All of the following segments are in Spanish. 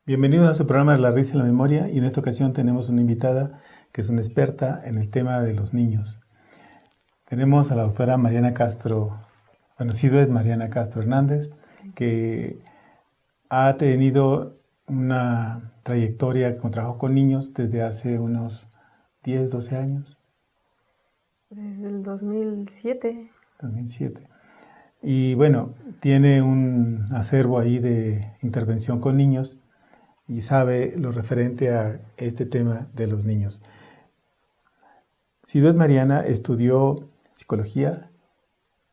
Bienvenidos a su programa de La Risa en la Memoria, y en esta ocasión tenemos una invitada que es una experta en el tema de los niños. Tenemos a la doctora Mariana Castro, Sido Mariana Castro Hernández, que ha tenido una trayectoria con trabajo con niños desde hace unos 10, 12 años. Desde el 2007. 2007. Y bueno, tiene un acervo ahí de intervención con niños y sabe lo referente a este tema de los niños. Sido Mariana estudió psicología,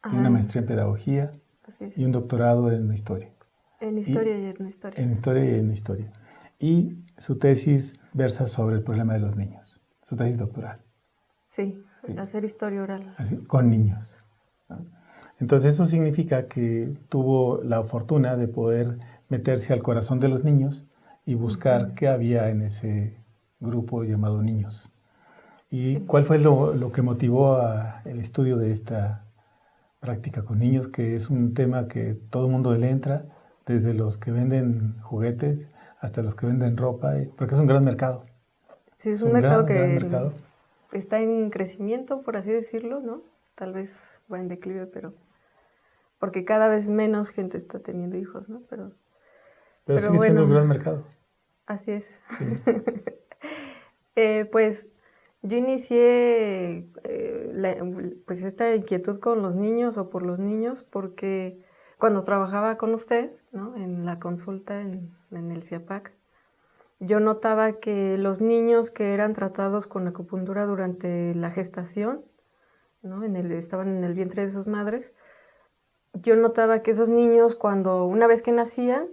tiene una maestría en pedagogía y un doctorado en historia. En historia y en historia. En historia y en historia. Y su tesis versa sobre el problema de los niños, su tesis doctoral. Sí, hacer historia oral. Así, con niños, ¿no? Entonces eso significa que tuvo la fortuna de poder meterse al corazón de los niños y buscar qué había en ese grupo llamado niños. ¿Y cuál fue lo que motivó el estudio de esta práctica con niños, que es un tema que todo el mundo le entra, desde los que venden juguetes hasta los que venden ropa, porque es un gran mercado? Sí, es un mercado que está en crecimiento, por así decirlo, ¿no? Tal vez va en declive, pero porque cada vez menos gente está teniendo hijos, ¿no? Pero sigue siendo un gran mercado. Así es. Sí. Pues yo inicié pues esta inquietud con los niños o por los niños porque cuando trabajaba con usted, ¿no? En la consulta en el CIAPAC, yo notaba que los niños que eran tratados con acupuntura durante la gestación, ¿no? Estaban en el vientre de sus madres, yo notaba que esos niños una vez que nacían,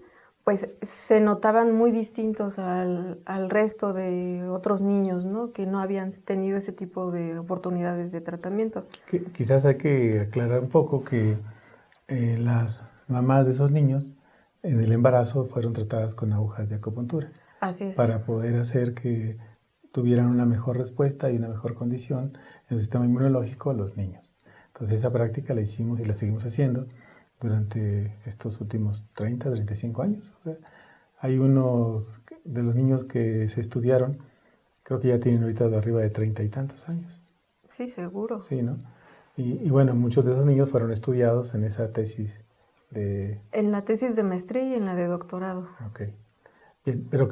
pues se notaban muy distintos al resto de otros niños, ¿no? Que no habían tenido ese tipo de oportunidades de tratamiento. Quizás hay que aclarar un poco que las mamás de esos niños en el embarazo fueron tratadas con agujas de acupuntura. Así es. Para poder hacer que tuvieran una mejor respuesta y una mejor condición en su sistema inmunológico los niños. Entonces esa práctica la hicimos y la seguimos haciendo durante estos últimos 30, 35 años. Hay unos de los niños que se estudiaron, creo que ya tienen ahorita de arriba de 30 y tantos años. Sí, seguro. Sí, ¿no? Y bueno, muchos de esos niños fueron estudiados en esa tesis de... En la tesis de maestría y en la de doctorado. Ok. Bien, pero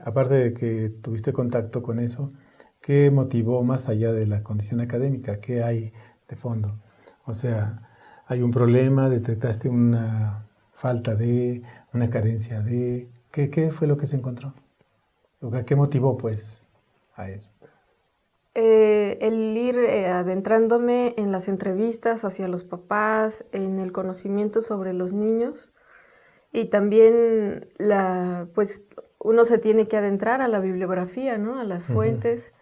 aparte de que tuviste contacto con eso, ¿qué motivó más allá de la condición académica? ¿Qué hay de fondo? O sea, ¿hay un problema? ¿Detectaste una falta de, una carencia de? ¿Qué fue lo que se encontró? ¿Qué motivó, pues, a eso? El ir adentrándome en las entrevistas hacia los papás, en el conocimiento sobre los niños y también pues uno se tiene que adentrar a la bibliografía, ¿no? A las fuentes.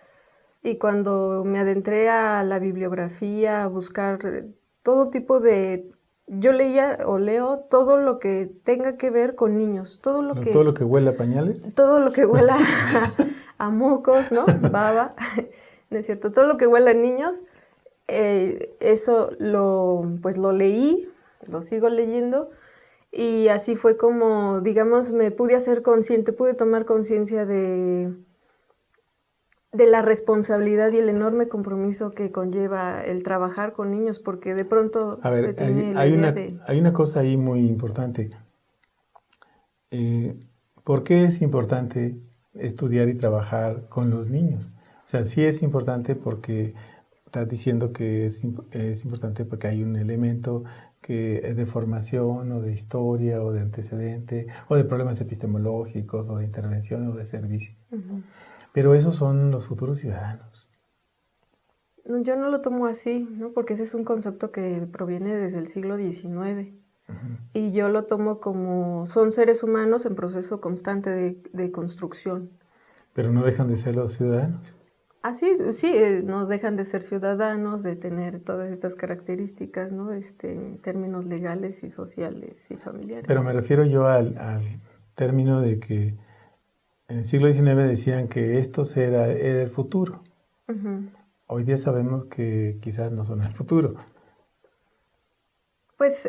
Y cuando me adentré a la bibliografía, a buscar todo tipo de... Yo leía o leo todo lo que tenga que ver con niños, todo lo que huela a pañales. Todo lo que huela a mocos, ¿no? Baba, ¿no es cierto? Todo lo que huela a niños, eso pues lo leí, lo sigo leyendo, y así fue como, digamos, me pude hacer consciente, pude tomar conciencia de la responsabilidad y el enorme compromiso que conlleva el trabajar con niños, porque de pronto se tiene la idea de... Hay una cosa ahí muy importante. ¿Por qué es importante estudiar y trabajar con los niños? O sea, sí es importante porque estás diciendo que es importante porque hay un elemento que es de formación o de historia o de antecedente o de problemas epistemológicos o de intervención o de servicio. Pero esos son los futuros ciudadanos. Yo no lo tomo así, ¿no? Porque ese es un concepto que proviene desde el siglo XIX. Y yo lo tomo como son seres humanos en proceso constante de construcción. Pero no dejan de ser los ciudadanos. Así, sí, no dejan de ser ciudadanos, de tener todas estas características, ¿no? En términos legales y sociales y familiares. Pero me refiero yo al término de que en el siglo XIX decían que estos era el futuro. Hoy día sabemos que quizás no son el futuro. Pues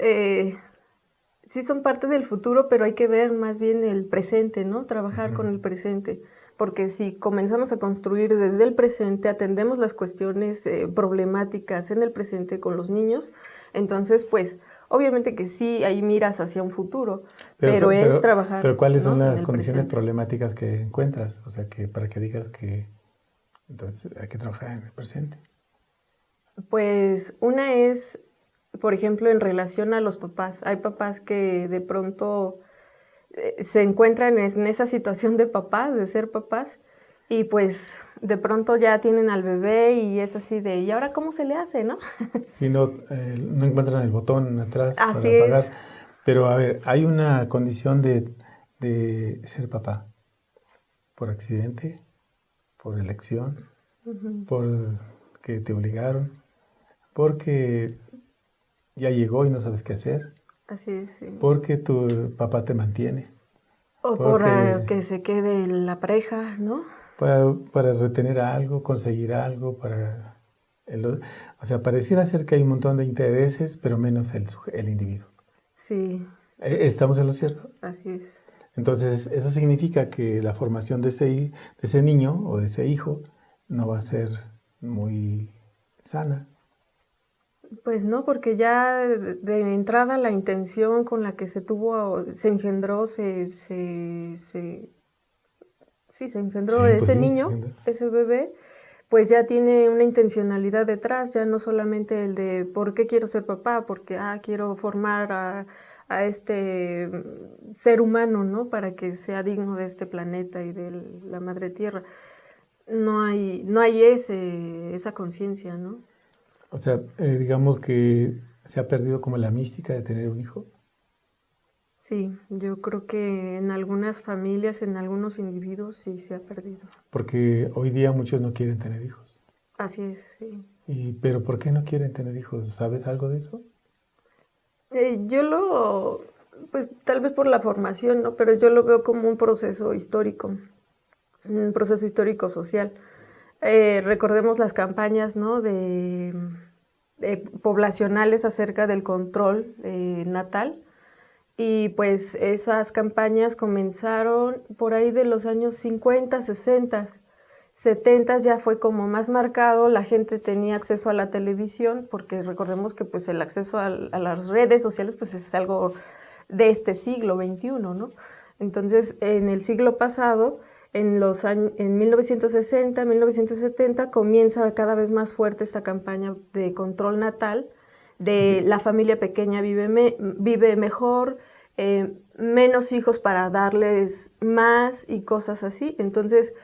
sí son parte del futuro, pero hay que ver más bien el presente, ¿no? Trabajar con el presente. Porque si comenzamos a construir desde el presente, atendemos las cuestiones problemáticas en el presente con los niños, entonces, pues, obviamente que sí, ahí miras hacia un futuro, pero es trabajar, pero ¿cuáles son ¿no? las en el condiciones presente. problemáticas que encuentras? O sea, que para que digas que entonces hay que trabajar en el presente. Pues una es, por ejemplo, en relación a los papás. Hay papás que de pronto se encuentran en esa situación de papás, de ser papás, y pues de pronto ya tienen al bebé y es así de, ¿y ahora cómo se le hace, no? Si no, no encuentran el botón atrás Así para apagar. es. Pero a ver, hay una condición de ser papá. Por accidente, por elección, por que te obligaron, porque ya llegó y no sabes qué hacer, Así es, sí. porque tu papá te mantiene, O por porque que se quede la pareja, ¿no? para retener algo, conseguir algo, o sea, pareciera ser que hay un montón de intereses, pero menos el individuo. Sí, ¿Estamos en lo cierto? así es. Entonces, eso significa que la formación de ese niño o de ese hijo no va a ser muy sana. Pues no, porque ya de entrada la intención con la que se tuvo, se engendró, sí, se engendró Sí, pues ese sí, niño, ese bebé, pues ya tiene una intencionalidad detrás, ya no solamente el de por qué quiero ser papá, porque quiero formar a este ser humano, ¿no? Para que sea digno de este planeta y de la madre tierra. No hay esa conciencia, ¿no? o sea, digamos que se ha perdido como la mística de tener un hijo, Sí, yo creo que en algunas familias, en algunos individuos sí se ha perdido. porque hoy día muchos no quieren tener hijos. Así es, sí. Pero ¿por qué no quieren tener hijos? ¿Sabes algo de eso? Pues tal vez por la formación, ¿no? Pero yo lo veo como un proceso histórico social. Recordemos las campañas, ¿no? De poblacionales acerca del control natal. Y pues esas campañas comenzaron por ahí de los años 50, 60, 70 ya fue como más marcado, la gente tenía acceso a la televisión, porque recordemos que pues el acceso a las redes sociales pues es algo de este siglo XXI, ¿no? Entonces, en el siglo pasado, en 1960, 1970, comienza cada vez más fuerte esta campaña de control natal, de Sí. la familia pequeña vive mejor, menos hijos para darles más y cosas así. Entonces,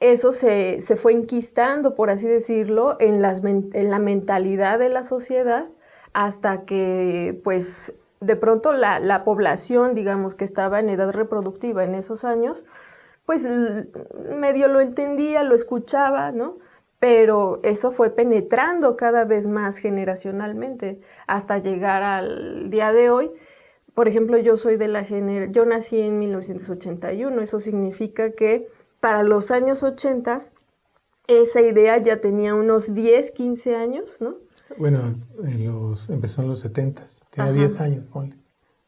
eso se fue enquistando, por así decirlo, en la mentalidad de la sociedad hasta que, pues, de pronto la población, digamos, que estaba en edad reproductiva en esos años, pues medio lo entendía, lo escuchaba, ¿no? Pero eso fue penetrando cada vez más generacionalmente hasta llegar al día de hoy. Por ejemplo, yo nací en 1981, eso significa que para los años 80 esa idea ya tenía unos 10, 15 años, ¿no? Bueno, empezó en los 70s, tenía Ajá. 10 años, ponle.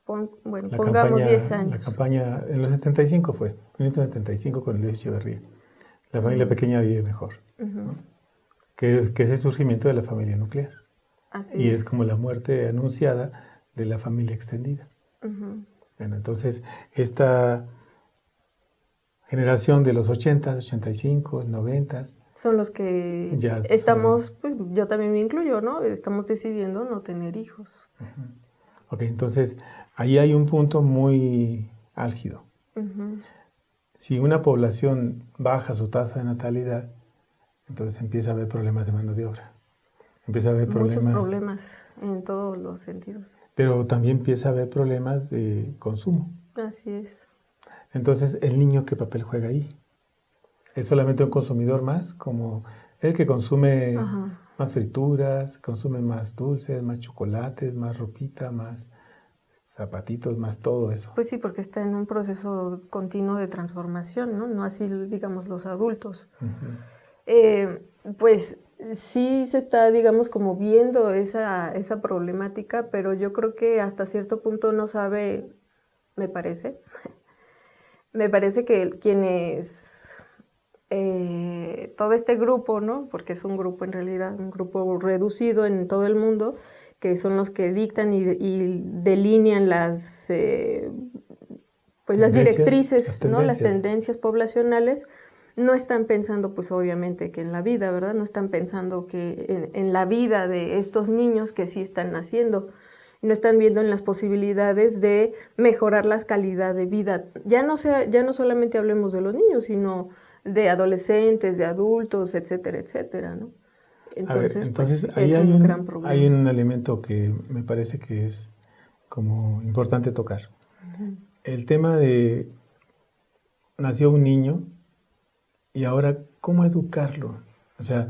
Bueno, La pongamos campaña, 10 la años. campaña en los 75 fue, en 1975 con Luis Echeverría. La familia pequeña vive mejor, ¿no? Que es el surgimiento de la familia nuclear. Así Y es como es. la muerte anunciada de la familia extendida. Bueno, entonces, esta generación de los 80, 85, 90, Son los que ya estamos, son... pues yo también me incluyo, ¿no? Estamos decidiendo no tener hijos. Ok, entonces, ahí hay un punto muy álgido. Si una población baja su tasa de natalidad, entonces empieza a haber problemas de mano de obra. Empieza a haber Muchos problemas, problemas en todos los sentidos. pero también empieza a haber problemas de consumo. Así es. Entonces, ¿el niño qué papel juega ahí? ¿Es solamente un consumidor más? Como el que consume Ajá. más frituras, consume más dulces, más chocolates, más ropita, más zapatitos, más todo eso. Pues sí, porque está en un proceso continuo de transformación, ¿no? No así, digamos, los adultos. Pues sí se está, digamos, como viendo esa problemática, pero yo creo que hasta cierto punto no sabe, me parece, me parece que quienes, todo este grupo, ¿no? Porque es un grupo en realidad, un grupo reducido en todo el mundo, que son los que dictan y delinean pues las directrices, ¿no? Las tendencias poblacionales, no están pensando, pues obviamente, que en la vida, ¿verdad? No están pensando que en la vida de estos niños que sí están naciendo, no están viendo en las posibilidades de mejorar la calidad de vida. Ya no solamente hablemos de los niños, sino de adolescentes, de adultos, etcétera, etcétera, ¿no? Entonces, entonces pues ahí es un gran problema. hay un elemento que me parece que es como importante tocar. El tema de nació un niño y ahora cómo educarlo. O sea,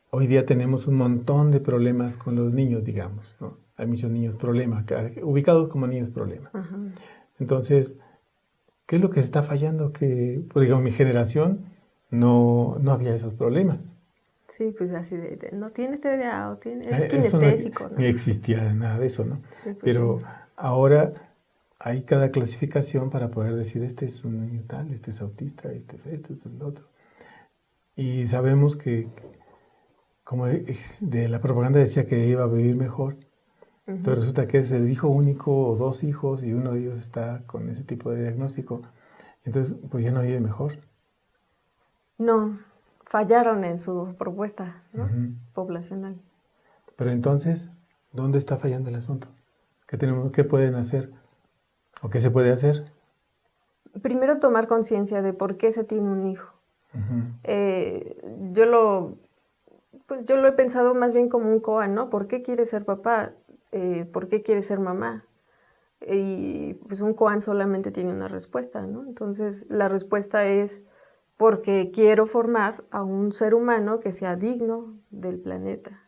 hoy día tenemos un montón de problemas con los niños, digamos, ¿no? Hay muchos niños problemas, ubicados como niños problemas. Ajá. Entonces, ¿qué es lo que está fallando? Que, pues digamos, mi generación no había esos problemas. Sí, pues así no tiene TDA o es Eso kinestésico, ¿no? ni existía nada de eso, ¿no? Sí, pues Pero sí. ahora hay cada clasificación para poder decir, este es un niño tal, este es autista, este es esto, este es el otro. Y sabemos que, como de la propaganda decía que iba a vivir mejor, pero resulta que es el hijo único o dos hijos y uno de ellos está con ese tipo de diagnóstico. Entonces, pues ya no vive mejor. No, fallaron en su propuesta, ¿no? Ujú. Poblacional. Pero entonces, ¿dónde está fallando el asunto? ¿Qué pueden hacer? ¿O qué se puede hacer? Primero tomar conciencia de por qué se tiene un hijo. Ujú. Yo lo he pensado más bien como un koan, ¿no? ¿Por qué quiere ser papá? ¿Por qué quiere ser mamá? Y pues un koan solamente tiene una respuesta, ¿no? Entonces la respuesta es porque quiero formar a un ser humano que sea digno del planeta,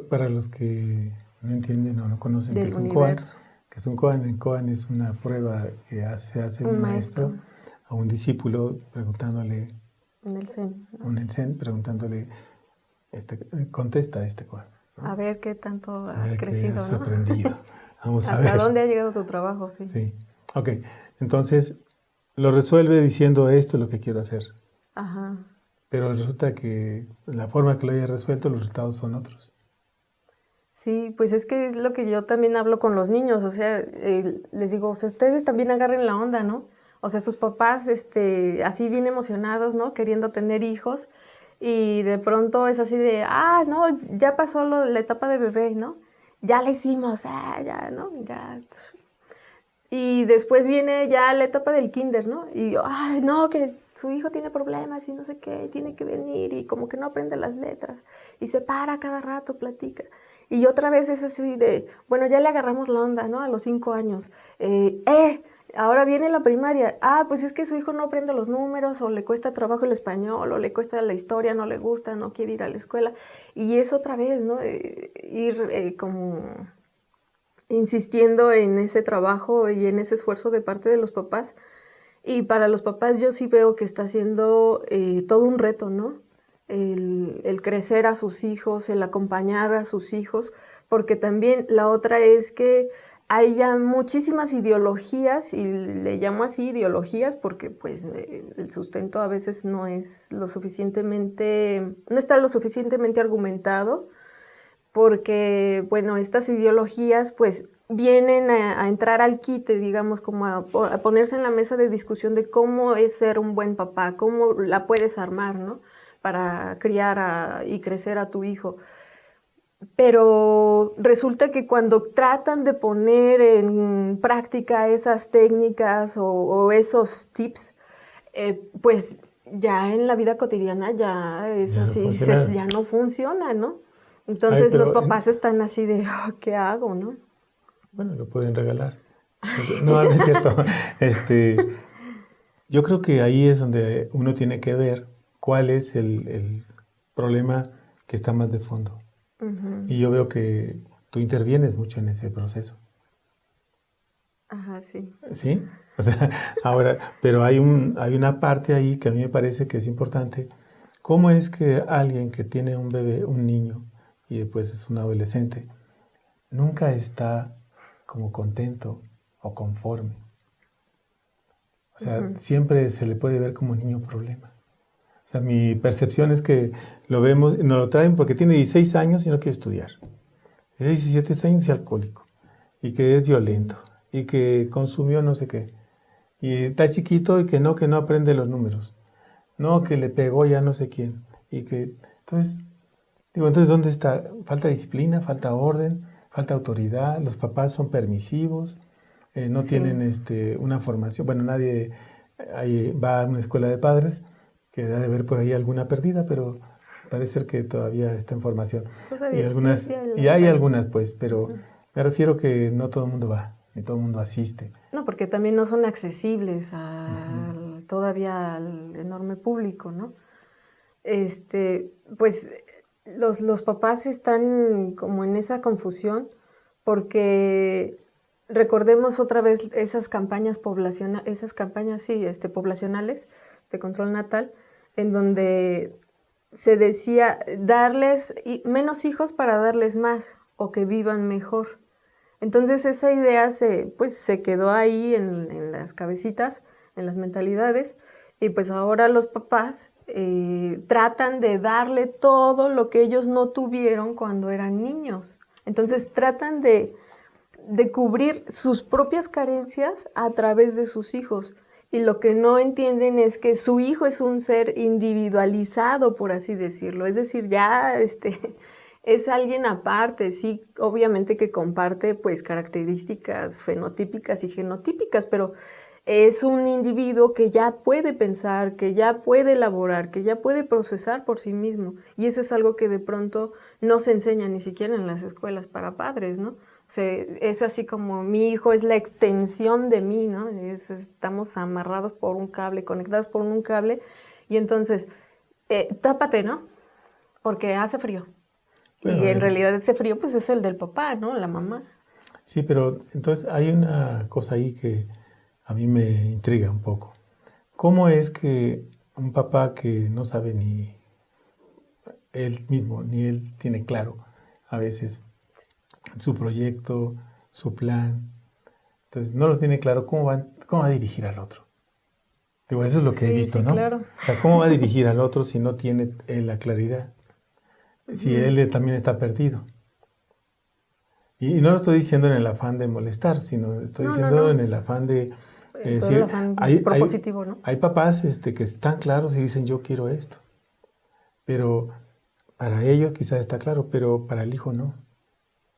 Para los que no entienden o no conocen qué del es un koan, universo. que es un koan, el koan es una prueba que hace Un un maestro maestro a un discípulo preguntándole, en el Zen, ¿no? un zen, preguntándole, contesta este koan, ¿no? A ver qué tanto A has ver qué crecido, has ¿no? aprendido. Vamos a ¿Hasta ver. dónde ha llegado tu trabajo? Sí. Sí. Ok. Entonces, lo resuelve diciendo esto es lo que quiero hacer. Ajá. Pero resulta que la forma que lo haya resuelto, los resultados son otros. Sí, pues es que es lo que yo también hablo con los niños, o sea, les digo, o sea, ustedes también agarren la onda, ¿no? O sea, sus papás, así bien emocionados, ¿no? Queriendo tener hijos, y de pronto es así de, no, ya pasó la etapa de bebé, ¿no? Ya la hicimos, ya, ¿no? Ya. Y después viene ya la etapa del kinder, ¿no? Y, no, que su hijo tiene problemas y no sé qué, tiene que venir y como que no aprende las letras y se para cada rato, platica. Y otra vez es así de, bueno, ya le agarramos la onda, ¿no? A los 5 años. Ahora viene la primaria. Pues es que su hijo no aprende los números o le cuesta trabajo el español o le cuesta la historia, no le gusta, no quiere ir a la escuela. Y es otra vez, ¿no? Ir como insistiendo en ese trabajo y en ese esfuerzo de parte de los papás. Y para los papás yo sí veo que está siendo todo un reto, ¿no? El crecer a sus hijos, el acompañar a sus hijos, porque también la otra es que hay ya muchísimas ideologías, y le llamo así ideologías porque pues el sustento a veces no está lo suficientemente argumentado, porque, bueno, estas ideologías pues vienen a entrar al quite, digamos, como a ponerse en la mesa de discusión de cómo es ser un buen papá, cómo la puedes armar, ¿no? Para criar y crecer a tu hijo. Pero resulta que cuando tratan de poner en práctica esas técnicas o esos tips, pues ya en la vida cotidiana ya es Ya no así, funciona. ya no funciona, ¿no? Ay, Entonces los papás están así de, ¿qué hago, no? bueno, lo pueden regalar. No, no es cierto. Yo creo que ahí es donde uno tiene que ver cuál es el problema que está más de fondo. Uh-huh. Y yo veo que tú intervienes mucho en ese proceso. Ajá, sí. ¿Sí? O sea, ahora, pero hay una parte ahí que a mí me parece que es importante ¿Cómo es que alguien que tiene un bebé, un niño, y después es un adolescente, nunca está como contento o conforme? O sea, siempre se le puede ver como niño problema. O sea, mi percepción es que lo vemos, nos lo traen porque tiene 16 años y no quiere estudiar. Tiene 17 años y alcohólico. Y que es violento. Y que consumió no sé qué. Y está chiquito y que no aprende los números. No, que le pegó ya no sé quién. Y que, entonces, ¿dónde está? Falta disciplina, falta orden, falta autoridad. Los papás son permisivos, no Sí. tienen una formación. Bueno, nadie va a una escuela de padres, que debe de haber por ahí alguna perdida, pero parece ser que todavía está en formación. Y Todavía, sí, algunas, sí, y las hay hay. algunas, pues, pero me refiero que no todo el mundo va, ni todo el mundo asiste. No, porque también no son accesibles Ujú. todavía al enorme público, ¿no? Pues los papás están como en esa confusión porque recordemos otra vez esas campañas sí, poblacionales de control natal, en donde se decía darles menos hijos para darles más o que vivan mejor. Entonces esa idea pues, se quedó ahí en las cabecitas, en las mentalidades, y pues ahora los papás tratan de darle todo lo que ellos no tuvieron cuando eran niños. Entonces tratan de cubrir sus propias carencias a través de sus hijos. Y lo que no entienden es que su hijo es un ser individualizado, por así decirlo. Es decir, ya es alguien aparte, sí, obviamente que comparte pues características fenotípicas y genotípicas, pero es un individuo que ya puede pensar, que ya puede elaborar, que ya puede procesar por sí mismo. Y eso es algo que de pronto no se enseña ni siquiera en las escuelas para padres, ¿no? O sea, es así como mi hijo es la extensión de mí, ¿no? Estamos amarrados por un cable, conectados por un cable, y entonces, tápate, ¿no? Porque hace frío. Bueno, Y en realidad ese frío, pues es el del papá, ¿no? La mamá. sí, pero entonces hay una cosa ahí que a mí me intriga un poco. ¿Cómo es que un papá que no sabe ni él mismo, ni él tiene claro a veces su proyecto, su plan, entonces no lo tiene claro, cómo va a dirigir al otro? Digo, eso es lo que he Sí, visto, sí, ¿no? claro. O sea, ¿cómo va a dirigir al otro si no tiene él la claridad? Si Ujú. él también está perdido. Y no lo estoy diciendo en el afán de molestar, sino estoy No, no, diciendo no. en el afán de Todo el decir, afán hay propositivo, ¿no? hay papás que están claros y dicen yo quiero esto, pero para ellos quizás está claro, pero para el hijo no.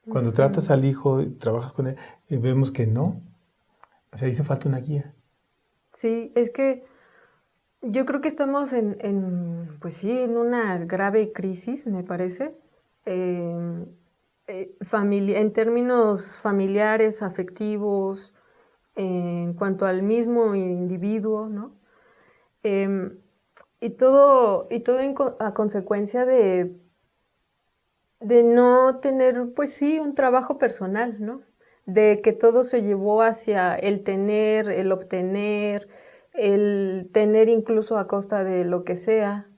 Cuando Ujú. tratas al hijo y trabajas con él, vemos que no. O sea, hizo falta una guía. Sí, es que yo creo que estamos pues sí, en una grave crisis, me parece, em, en términos familiares, afectivos, en cuanto al mismo individuo, ¿no? Em, y todo a consecuencia de no tener, pues sí, un trabajo personal, ¿no? De que todo se llevó hacia el tener, el obtener, el tener incluso a costa de lo que sea,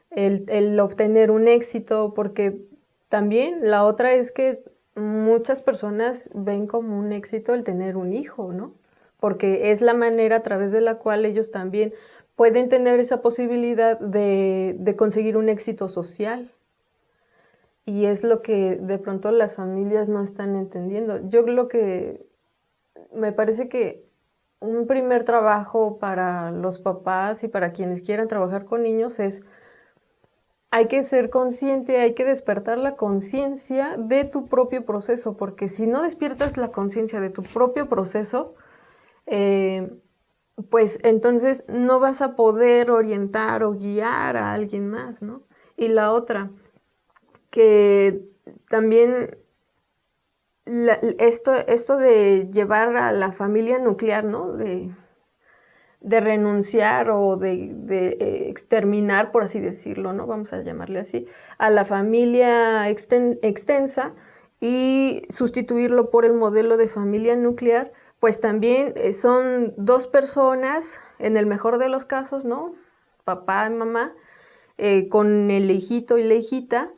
el obtener un éxito, porque también la otra es que muchas personas ven como un éxito el tener un hijo, ¿no? Porque es la manera a través de la cual ellos también pueden tener esa posibilidad de conseguir un éxito social. Y es lo que de pronto las familias no están entendiendo. Yo lo que me parece que un primer trabajo para los papás y para quienes quieran trabajar con niños es, hay que ser consciente, hay que despertar la conciencia de tu propio proceso, porque si no despiertas la conciencia de tu propio proceso, eh, pues entonces no vas a poder orientar o guiar a alguien más, ¿no? Y la otra, que también esto de llevar a la familia nuclear, ¿no? De renunciar o de exterminar, por así decirlo, ¿no? Vamos a llamarle así, a la familia extensa y sustituirlo por el modelo de familia nuclear, pues también son dos personas, en el mejor de los casos, ¿no? Papá y mamá, con el hijito y la hijita,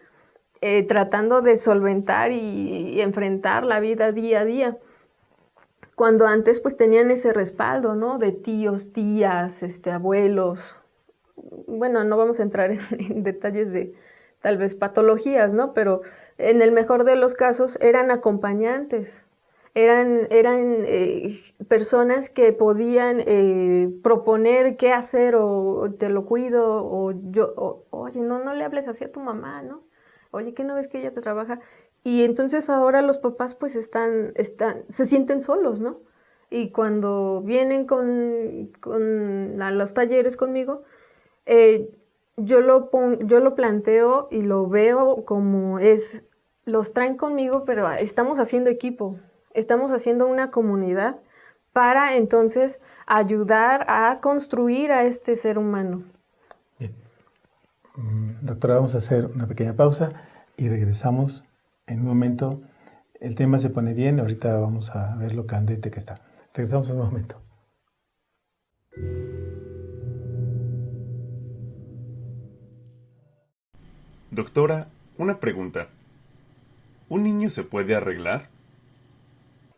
tratando de solventar y enfrentar la vida día a día. Cuando antes pues tenían ese respaldo, ¿no? De tíos, tías, abuelos. Bueno, no vamos a entrar en detalles de tal vez patologías, ¿no? Pero en el mejor de los casos eran acompañantes. Eran personas que podían proponer qué hacer, o te lo cuido, oye, no le hables así a tu mamá, ¿no? Oye, ¿qué no ves que ella te trabaja? Y entonces ahora los papás pues se sienten solos, ¿no? Y cuando vienen a los talleres conmigo, yo lo planteo y lo veo como los traen conmigo, pero estamos haciendo equipo, estamos haciendo una comunidad para entonces ayudar a construir a este ser humano. Bien. Doctora, vamos a hacer una pequeña pausa y regresamos en un momento. El tema se pone bien, ahorita vamos a ver lo candente que está. Regresamos en un momento. Doctora, una pregunta. ¿Un niño se puede arreglar?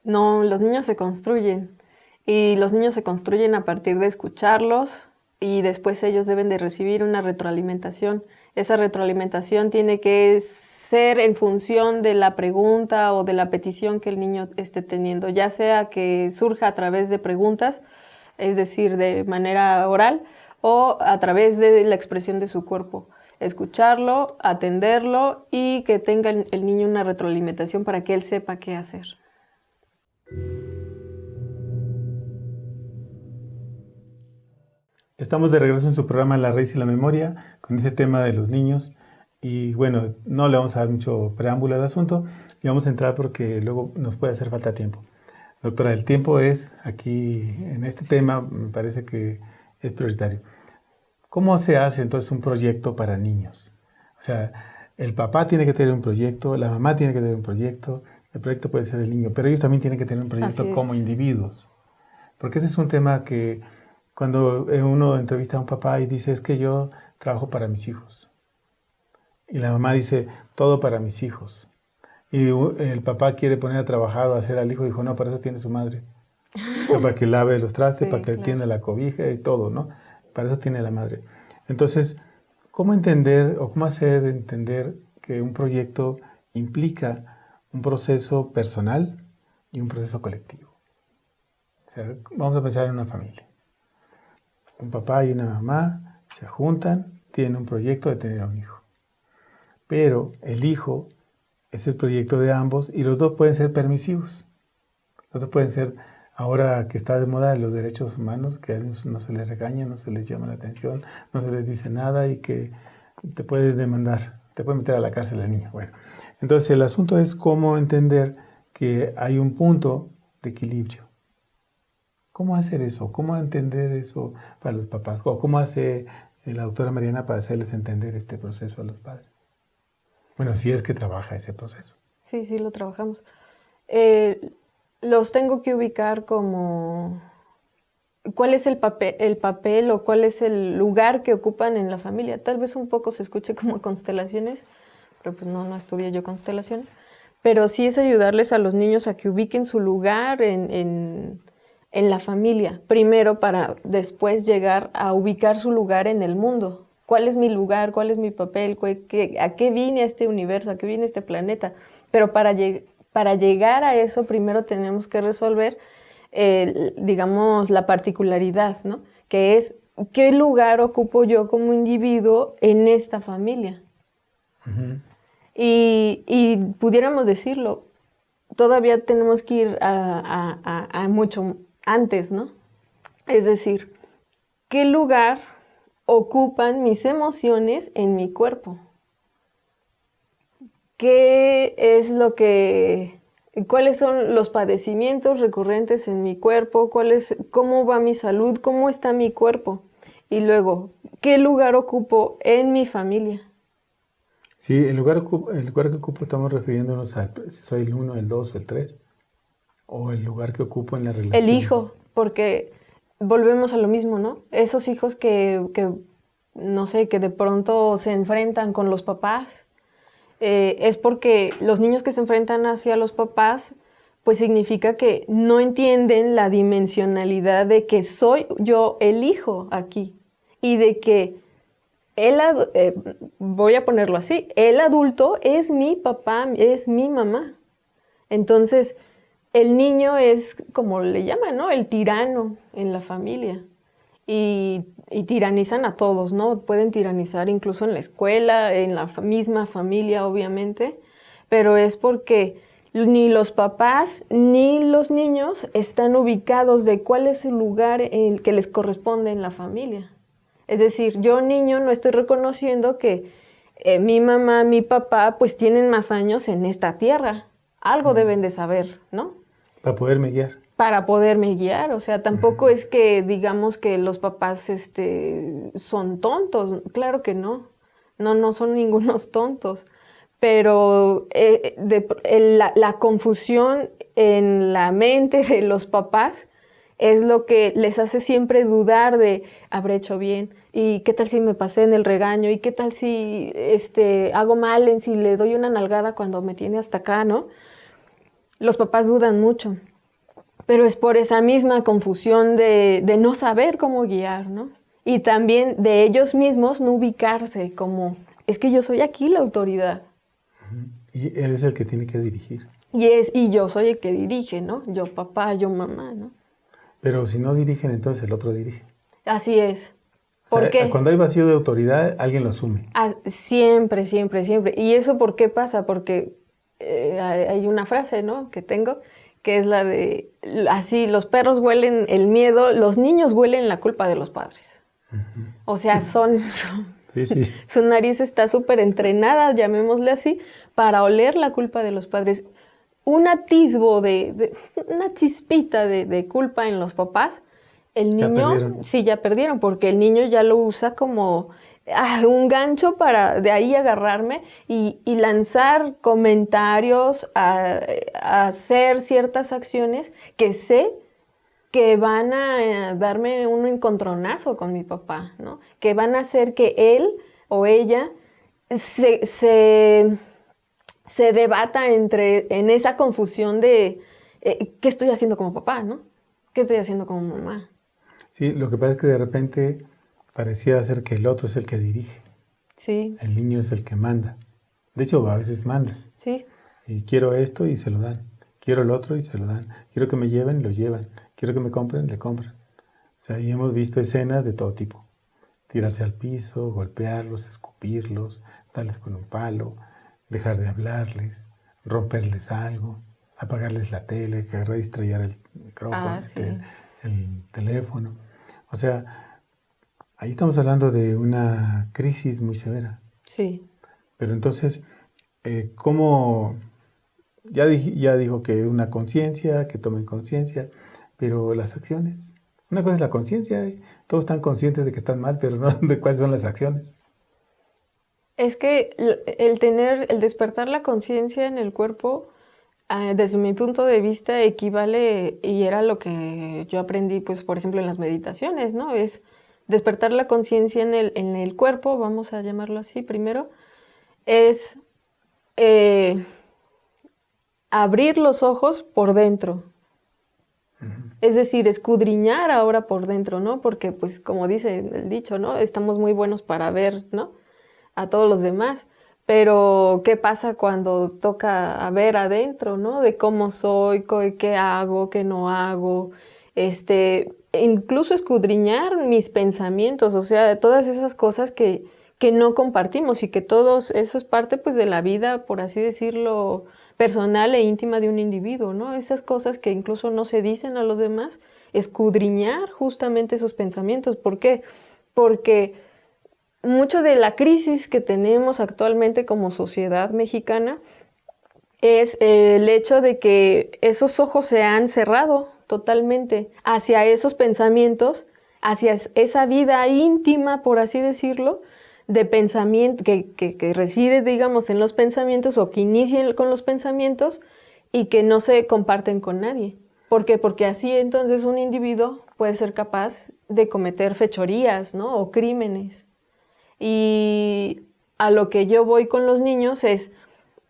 No, los niños se construyen, y los niños se construyen a partir de escucharlos, y después ellos deben de recibir una retroalimentación. Esa retroalimentación tiene que ser en función de la pregunta o de la petición que el niño esté teniendo, ya sea que surja a través de preguntas, es decir, de manera oral, o a través de la expresión de su cuerpo. Escucharlo, atenderlo y que tenga el niño una retroalimentación para que él sepa qué hacer. Estamos de regreso en su programa La Raíz y la Memoria con este tema de los niños. Y bueno, no le vamos a dar mucho preámbulo al asunto y vamos a entrar porque luego nos puede hacer falta tiempo. Doctora, el tiempo es aquí, en este tema, me parece que es prioritario. ¿Cómo se hace entonces un proyecto para niños? O sea, el papá tiene que tener un proyecto, la mamá tiene que tener un proyecto, el proyecto puede ser el niño, pero ellos también tienen que tener un proyecto como individuos. Porque ese es un tema que cuando uno entrevista a un papá y dice, es que yo trabajo para mis hijos. Y la mamá dice, todo para mis hijos. Y el papá quiere poner a trabajar o hacer al hijo, dijo, no, para eso tiene su madre. O sea, para que lave los trastes, Sí, para que claro. tienda la cobija y todo, ¿no? Para eso tiene la madre. Entonces, ¿cómo entender o cómo hacer entender que un proyecto implica un proceso personal y un proceso colectivo? O sea, vamos a pensar en una familia. Un papá y una mamá se juntan, tienen un proyecto de tener un hijo. Pero el hijo es el proyecto de ambos y los dos pueden ser permisivos. Los dos pueden ser, ahora que está de moda los derechos humanos, que a ellos no se les regaña, no se les llama la atención, no se les dice nada y que te puedes demandar, te puede meter a la cárcel el niño. Bueno, entonces el asunto es cómo entender que hay un punto de equilibrio. ¿Cómo hacer eso? ¿Cómo entender eso para los papás? ¿O cómo hace la doctora Mariana para hacerles entender este proceso a los padres? Bueno, si es que trabaja ese proceso. Sí, lo trabajamos. Los tengo que ubicar como cuál es el papel o cuál es el lugar que ocupan en la familia. Tal vez un poco se escuche como constelaciones, pero pues no estudié yo constelaciones. Pero sí es ayudarles a los niños a que ubiquen su lugar en la familia, primero para después llegar a ubicar su lugar en el mundo. ¿Cuál es mi lugar? ¿Cuál es mi papel? ¿A qué vine a este universo? ¿A qué vine a este planeta? Pero para llegar a eso, primero tenemos que resolver, digamos, la particularidad, ¿no? Que es, ¿qué lugar ocupo yo como individuo en esta familia? Uh-huh. Y pudiéramos decirlo, todavía tenemos que ir a mucho antes, ¿no? Es decir, ¿qué lugar ocupan mis emociones en mi cuerpo? ¿Cuáles son los padecimientos recurrentes en mi cuerpo? ¿Cómo va mi salud? ¿Cómo está mi cuerpo? Y luego, ¿qué lugar ocupo en mi familia? Sí, el lugar que ocupo estamos refiriéndonos a si soy el 1, el 2 o el 3. O el lugar que ocupo en la relación. El hijo, porque volvemos a lo mismo, ¿no? Esos hijos que no sé, que de pronto se enfrentan con los papás, es porque los niños que se enfrentan hacia los papás, pues significa que no entienden la dimensionalidad de que soy yo el hijo aquí y de que voy a ponerlo así, el adulto es mi papá, es mi mamá. Entonces, el niño es, como le llaman, ¿no? El tirano en la familia. Y tiranizan a todos, ¿no? Pueden tiranizar incluso en la escuela, en la misma familia, obviamente, pero es porque ni los papás ni los niños están ubicados de cuál es el lugar en el que les corresponde en la familia. Es decir, yo niño no estoy reconociendo que mi mamá, mi papá, pues tienen más años en esta tierra. Algo deben de saber, ¿no? Para poderme guiar. Para poderme guiar, o sea, tampoco es que digamos que los papás son tontos, claro que no, no son ningunos tontos, pero la confusión en la mente de los papás es lo que les hace siempre dudar de, ¿habré hecho bien? ¿Y qué tal si me pasé en el regaño? ¿Y qué tal si hago mal en si le doy una nalgada cuando me tiene hasta acá, ¿no? Los papás dudan mucho. Pero es por esa misma confusión de no saber cómo guiar, ¿no? Y también de ellos mismos no ubicarse como, es que yo soy aquí la autoridad. Y él es el que tiene que dirigir. Y yo soy el que dirige, ¿no? Yo papá, yo mamá, ¿no? Pero si no dirigen, entonces el otro dirige. Así es. O ¿Por sea, qué? cuando hay vacío de autoridad, alguien lo asume. Siempre, siempre, siempre. ¿Y eso por qué pasa? Porque hay una frase, ¿no? Que tengo, que es la de, así, los perros huelen el miedo, los niños huelen la culpa de los padres. Uh-huh. O sea, sí. Su nariz está súper entrenada, llamémosle así, para oler la culpa de los padres. Un atisbo una chispita de culpa en los papás, el niño, sí, ya perdieron, porque el niño ya lo usa como un gancho para de ahí agarrarme y lanzar comentarios, a hacer ciertas acciones que sé que van a darme un encontronazo con mi papá, ¿no? Que van a hacer que él o ella se debata en esa confusión de ¿qué estoy haciendo como papá, no? ¿Qué estoy haciendo como mamá? Sí, lo que pasa es que de repente pareciera ser que el otro es el que dirige. Sí. El niño es el que manda. De hecho, a veces manda. Sí. Y quiero esto y se lo dan. Quiero el otro y se lo dan. Quiero que me lleven, lo llevan. Quiero que me compren, le compran. O sea, y hemos visto escenas de todo tipo. Tirarse al piso, golpearlos, escupirlos, darles con un palo, dejar de hablarles, romperles algo, apagarles la tele, estrellar el micrófono, sí. el teléfono. O sea, ahí estamos hablando de una crisis muy severa. Sí. Pero entonces, ¿cómo? Ya dijo que una conciencia, que tomen conciencia, pero las acciones. Una cosa es la conciencia, todos están conscientes de que están mal, pero no de cuáles son las acciones. Es que el despertar la conciencia en el cuerpo, desde mi punto de vista, equivale, y era lo que yo aprendí, pues, por ejemplo, en las meditaciones, ¿no? Es despertar la conciencia en el cuerpo, vamos a llamarlo así primero, es abrir los ojos por dentro. Uh-huh. Es decir, escudriñar ahora por dentro, ¿no? Porque, pues, como dice el dicho, ¿no? Estamos muy buenos para ver, ¿no? A todos los demás. Pero, ¿qué pasa cuando toca ver adentro, ¿no? De cómo soy, qué hago, qué no hago. Incluso escudriñar mis pensamientos, o sea, todas esas cosas que no compartimos y que todos, eso es parte, pues, de la vida, por así decirlo, personal e íntima de un individuo, ¿no? Esas cosas que incluso no se dicen a los demás, escudriñar justamente esos pensamientos. ¿Por qué? Porque mucho de la crisis que tenemos actualmente como sociedad mexicana es el hecho de que esos ojos se han cerrado totalmente hacia esos pensamientos, hacia esa vida íntima, por así decirlo, de pensamiento que reside, digamos, en los pensamientos o que inicia con los pensamientos y que no se comparten con nadie. ¿Por qué? Porque así entonces un individuo puede ser capaz de cometer fechorías, ¿no? O crímenes. Y a lo que yo voy con los niños es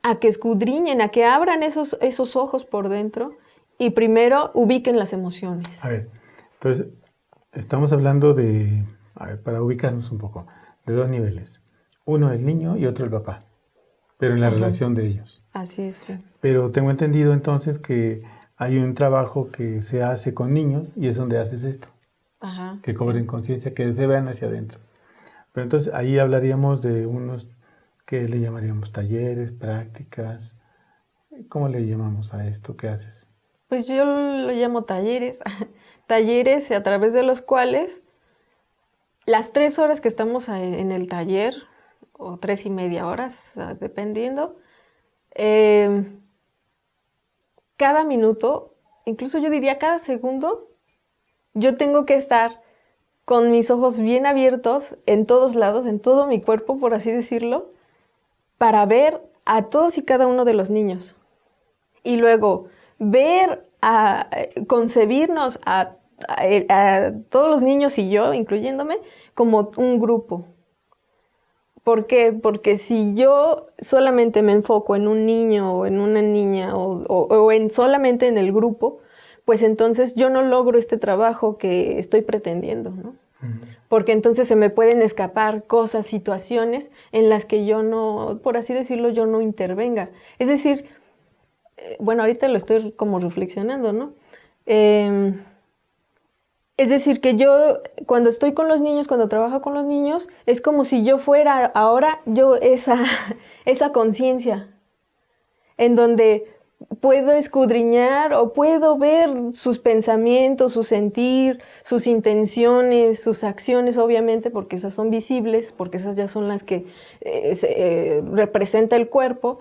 a que escudriñen, a que abran esos ojos por dentro y primero ubiquen las emociones. A ver, entonces, estamos hablando de, a ver, para ubicarnos un poco, de dos niveles. Uno el niño y otro el papá, pero en la relación de ellos. Así es, sí. Pero tengo entendido entonces que hay un trabajo que se hace con niños y es donde haces esto, Ajá, que cobren conciencia, que se vean hacia adentro. Pero entonces ahí hablaríamos de unos que le llamaríamos talleres, prácticas. ¿Cómo le llamamos a esto que haces? Pues yo lo llamo talleres, talleres a través de los cuales las 3 horas que estamos en el taller, o 3 y media horas, dependiendo, cada minuto, incluso yo diría cada segundo, yo tengo que estar con mis ojos bien abiertos en todos lados, en todo mi cuerpo, por así decirlo, para ver a todos y cada uno de los niños. Y luego ver, concebirnos a todos los niños y yo, incluyéndome, como un grupo. ¿Por qué? Porque si yo solamente me enfoco en un niño o en una niña o solamente en el grupo, pues entonces yo no logro este trabajo que estoy pretendiendo, ¿no? Porque entonces se me pueden escapar cosas, situaciones en las que yo no, por así decirlo, yo no intervenga. Es decir, bueno, ahorita lo estoy como reflexionando, ¿no? Es decir, que yo cuando estoy con los niños, cuando trabajo con los niños, es como si yo fuera ahora yo esa conciencia en donde puedo escudriñar o puedo ver sus pensamientos, su sentir, sus intenciones, sus acciones, obviamente, porque esas son visibles, porque esas ya son las que representa el cuerpo,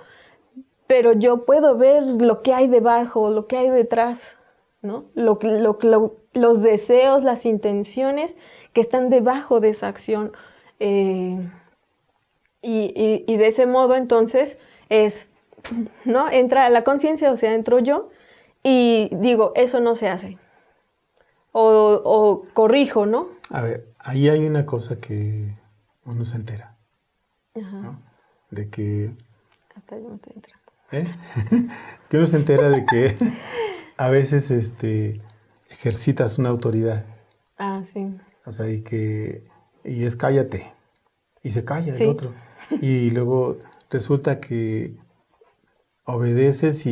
pero yo puedo ver lo que hay debajo, lo que hay detrás, ¿no? Los deseos, las intenciones que están debajo de esa acción. Y de ese modo, entonces, ¿no? Entra la conciencia, o sea, entro yo y digo, eso no se hace. O corrijo, ¿no? A ver, ahí hay una cosa que uno se entera, ¿no? De que... Hasta yo me estoy enterando. que uno se entera de que a veces ejercitas una autoridad. Ah, sí. O sea, y es cállate. Y se calla Sí. el otro. Y luego resulta que obedeces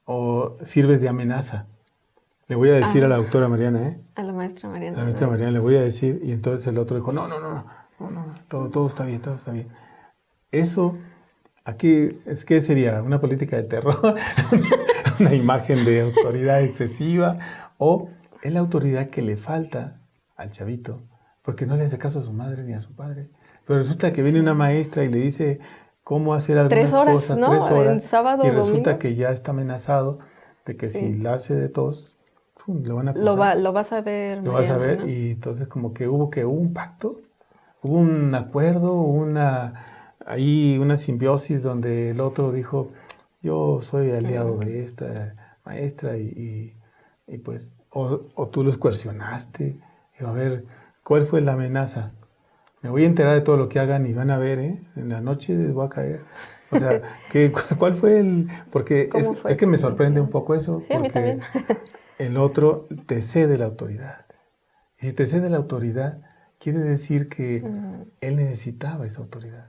o sirves de amenaza. Le voy a decir a la doctora Mariana, A la maestra Mariana. A la maestra Mariana le voy a decir. Y entonces el otro dijo, no, todo está bien, todo está bien. Eso, aquí, ¿qué sería? ¿Una política de terror? ¿Una imagen de autoridad excesiva? ¿O es la autoridad que le falta al chavito? Porque no le hace caso a su madre ni a su padre. Pero resulta que viene una maestra y le dice cómo hacer algunas 3 horas, cosas, ¿no? 3 horas. El sábado, y resulta domingo. que ya está amenazado de que si la hace de tos, lo van a acusar. Lo vas a ver. Lo vas a ver, ¿no? y entonces como que hubo un pacto, hubo un acuerdo, una simbiosis donde el otro dijo, yo soy aliado de esta maestra y pues, o tú los coercionaste. Digo, a ver, ¿cuál fue la amenaza? Me voy a enterar de todo lo que hagan y van a ver, en la noche les voy a caer. O sea, ¿cuál fue porque es que me sorprende un poco eso, sí, a mí también. el otro te cede la autoridad. Y si te cede la autoridad, quiere decir que él necesitaba esa autoridad.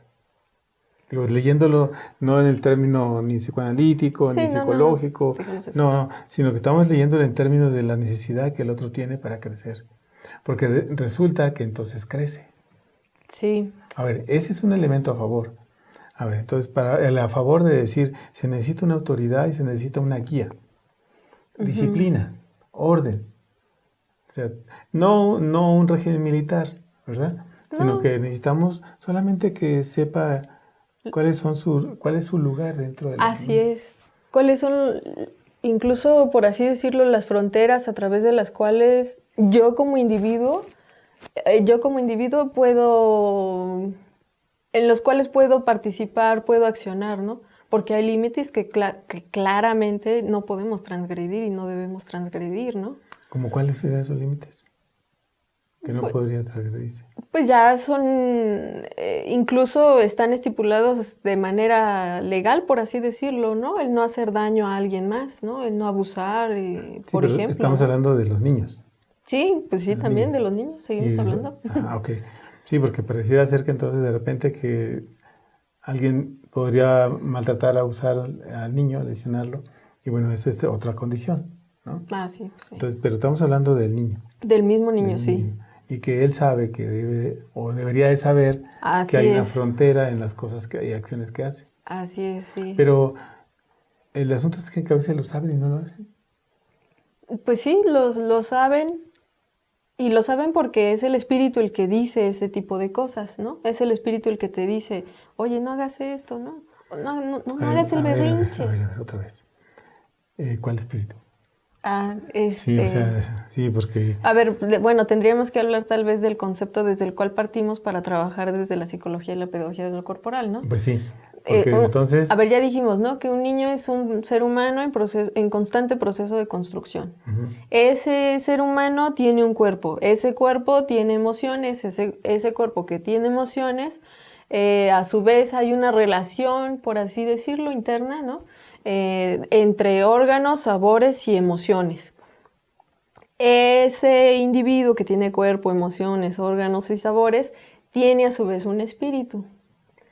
Digo, leyéndolo no en el término ni psicoanalítico, ni psicológico, no, sino que estamos leyéndolo en términos de la necesidad que el otro tiene para crecer. Porque resulta que entonces crece. Sí. A ver, ese es un elemento a favor. A ver, entonces, a favor de decir, se necesita una autoridad y se necesita una guía, disciplina, orden. O sea, no un régimen militar, ¿verdad? Sino que necesitamos solamente que sepa cuál es su lugar dentro de la Así es. ¿Cuáles son, incluso por así decirlo, las fronteras a través de las cuales yo como individuo puedo, en los cuales puedo participar, puedo accionar, ¿no? Porque hay límites que claramente no podemos transgredir y no debemos transgredir, ¿no? ¿Cómo cuáles serían esos límites? que no podría transgredirse. Pues ya son, incluso están estipulados de manera legal, por así decirlo, ¿no? El no hacer daño a alguien más, ¿no? El no abusar, Sí, por pero ejemplo. estamos ¿no? hablando de los niños. Sí, pues sí, De los también niños. de los niños, seguimos hablando. Ok. Sí, porque pareciera ser que entonces de repente que alguien podría maltratar, abusar al niño, lesionarlo, y bueno, eso es otra condición, ¿no? Ah, sí, sí. Entonces, pero estamos hablando del niño. Del mismo niño, Del sí. niño. Y que él sabe que debe, o debería de saber Así que hay una es. frontera en las cosas que hay, acciones que hace. Así es, sí. Pero el asunto es que a veces lo saben y no lo hacen. Pues sí, lo saben. Y lo saben porque es el espíritu el que dice ese tipo de cosas, ¿no? Es el espíritu el que te dice, oye, no hagas esto, ¿no? No hagas el berrinche. A ver, otra vez. ¿Cuál espíritu? Ah, Sí, o sea, sí, porque... A ver, bueno, tendríamos que hablar tal vez del concepto desde el cual partimos para trabajar desde la psicología y la pedagogía de lo corporal, ¿no? Pues sí, porque entonces... A ver, ya dijimos, ¿no? Que un niño es un ser humano en constante proceso de construcción. Ese ser humano tiene un cuerpo, ese cuerpo tiene emociones, ese cuerpo que tiene emociones, a su vez hay una relación, por así decirlo, interna, ¿no? Entre órganos, sabores y emociones. Ese individuo que tiene cuerpo, emociones, órganos y sabores, tiene a su vez un espíritu.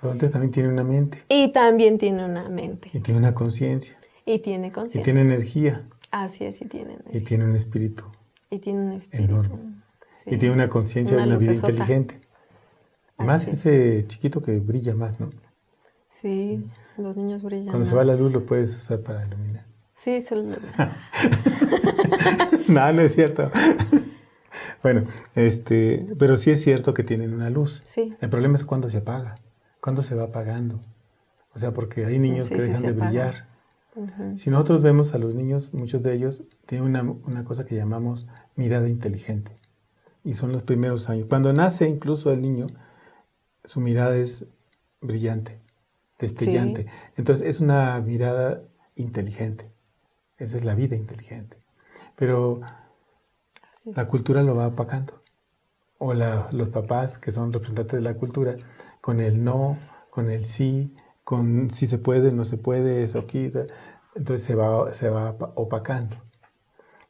Pero antes también tiene una mente. Y también tiene una mente. Y tiene una conciencia. Y tiene Y conciencia. tiene energía. Así es, y tiene energía. Y tiene un espíritu. Y tiene un espíritu. Enorme. Sí. Y tiene una conciencia de una vida lucesota. inteligente. Y más ese chiquito que brilla más, ¿no? Sí, los niños brillan Cuando más. se va la luz lo puedes usar para iluminar. Sí, No, no es cierto. Bueno, pero sí es cierto que tienen una luz. Sí. El problema es cuando se apaga, cuando se va apagando. O sea, porque hay niños que dejan de brillar. Si nosotros vemos a los niños, muchos de ellos tienen una cosa que llamamos mirada inteligente. Y son los primeros años. Cuando nace incluso el niño, su mirada es brillante, destellante. Sí. Entonces es una mirada inteligente. Esa es la vida inteligente. Pero la cultura lo va apagando. O los papás, que son representantes de la cultura, con el no, con el sí, con si se puede, no se puede, eso quita. Entonces se va opacando.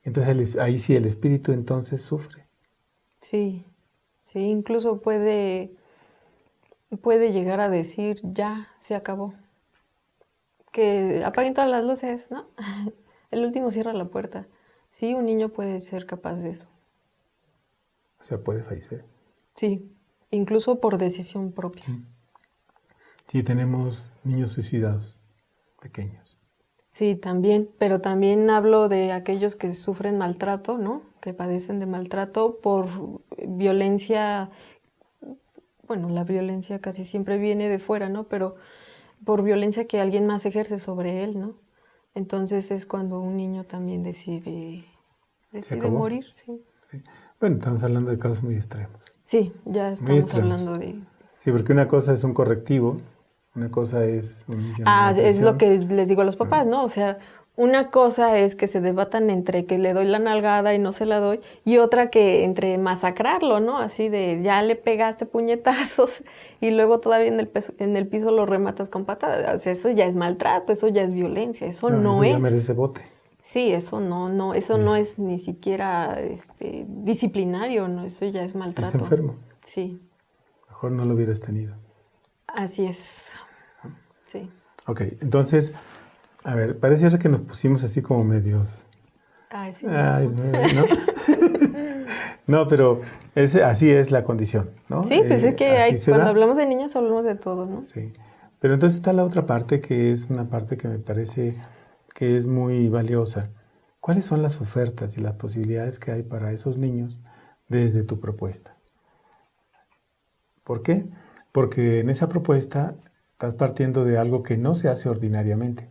Entonces ahí sí el espíritu entonces sufre. Sí, sí, incluso puede llegar a decir, ya, se acabó. Que apaguen todas las luces, ¿no? El último cierra la puerta. Sí, un niño puede ser capaz de eso. O sea, puede fallecer. Sí, incluso por decisión propia. Sí, sí, tenemos niños suicidados pequeños. Sí, también, pero también hablo de aquellos que sufren maltrato, ¿no? Que padecen de maltrato por violencia. Bueno, la violencia casi siempre viene de fuera, ¿no? Pero por violencia que alguien más ejerce sobre él, ¿no? Entonces es cuando un niño también decide morir, sí. Sí. Bueno, estamos hablando de casos muy extremos. Sí, ya estamos hablando de... Sí, porque una cosa es un correctivo, una cosa es un es lo que les digo a los papás, ¿no? O sea, una cosa es que se debatan entre que le doy la nalgada y no se la doy, y otra que entre masacrarlo, ¿no? Así de ya le pegaste puñetazos y luego todavía en el piso lo rematas con patadas. O sea, eso ya es maltrato, eso ya es violencia, eso no es... Eso ya merece bote. Sí, eso no es ni siquiera disciplinario, ¿no? Eso ya es maltrato. Es enfermo. Sí. Mejor no lo hubieras tenido. Así es. Sí. Ok, entonces, a ver, parece que nos pusimos así como medios. Ay, sí. Ay, ¿no? No, pero así es la condición, ¿no? Sí, pues es que cuando hablamos de niños hablamos de todo, ¿no? Sí. Pero entonces está la otra parte que es una parte que me parece que es muy valiosa. ¿Cuáles son las ofertas y las posibilidades que hay para esos niños desde tu propuesta? ¿Por qué? Porque en esa propuesta estás partiendo de algo que no se hace ordinariamente.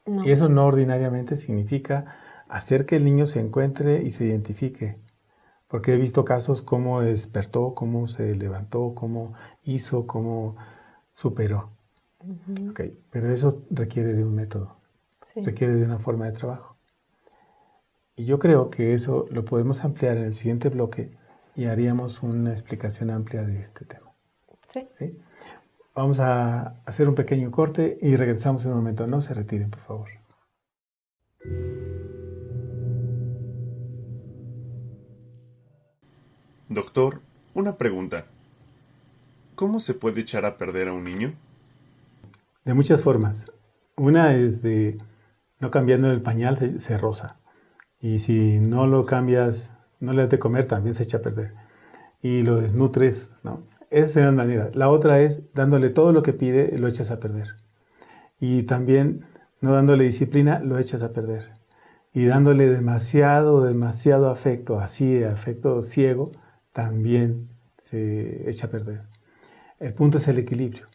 No. Y eso no ordinariamente significa hacer que el niño se encuentre y se identifique. Porque he visto casos cómo despertó, cómo se levantó, cómo hizo, cómo superó. Okay. Pero eso requiere de un método. Sí. Requiere de una forma de trabajo. Y yo creo que eso lo podemos ampliar en el siguiente bloque y haríamos una explicación amplia de este tema. Sí. ¿Sí? Vamos a hacer un pequeño corte y regresamos en un momento. No se retiren, por favor. Doctor, una pregunta. ¿Cómo se puede echar a perder a un niño? De muchas formas. Una es de no cambiando el pañal se roza. Y si no lo cambias, no le das de comer, también se echa a perder. Y lo desnutres, ¿no? Esa sería una manera. La otra es dándole todo lo que pide, lo echas a perder. Y también no dándole disciplina, lo echas a perder. Y dándole demasiado afecto, así, afecto ciego, también se echa a perder. El punto es el equilibrio.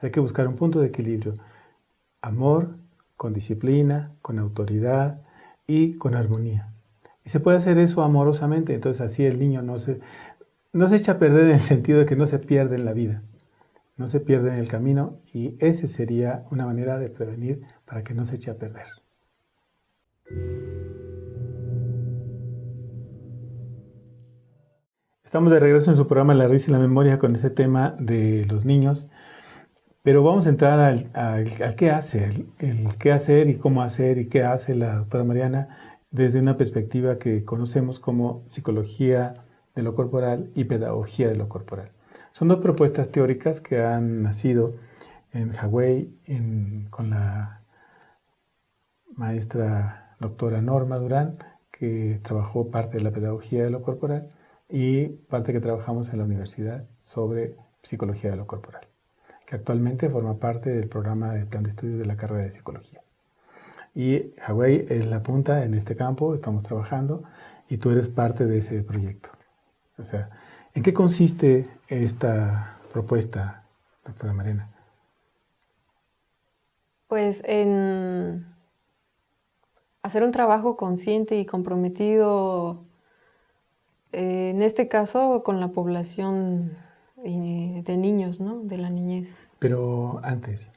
Hay que buscar un punto de equilibrio. Amor con disciplina, con autoridad y con armonía. Y se puede hacer eso amorosamente, entonces así el niño no se echa a perder en el sentido de que no se pierde en la vida, no se pierde en el camino, y esa sería una manera de prevenir para que no se eche a perder. Estamos de regreso en su programa La Risa y la Memoria con este tema de los niños, pero vamos a entrar al qué hace, el qué hacer y cómo hacer y qué hace la doctora Mariana desde una perspectiva que conocemos como psicología de lo corporal y pedagogía de lo corporal. Son dos propuestas teóricas que han nacido en Hawái con la maestra doctora Norma Durán, que trabajó parte de la pedagogía de lo corporal, y parte que trabajamos en la universidad sobre psicología de lo corporal, que actualmente forma parte del programa de plan de estudios de la carrera de psicología. Y Hawái es la punta en este campo, estamos trabajando, y tú eres parte de ese proyecto. O sea, ¿en qué consiste esta propuesta, doctora Mariana? Pues en hacer un trabajo consciente y comprometido, en este caso con la población de niños, ¿no? De la niñez. Pero antes,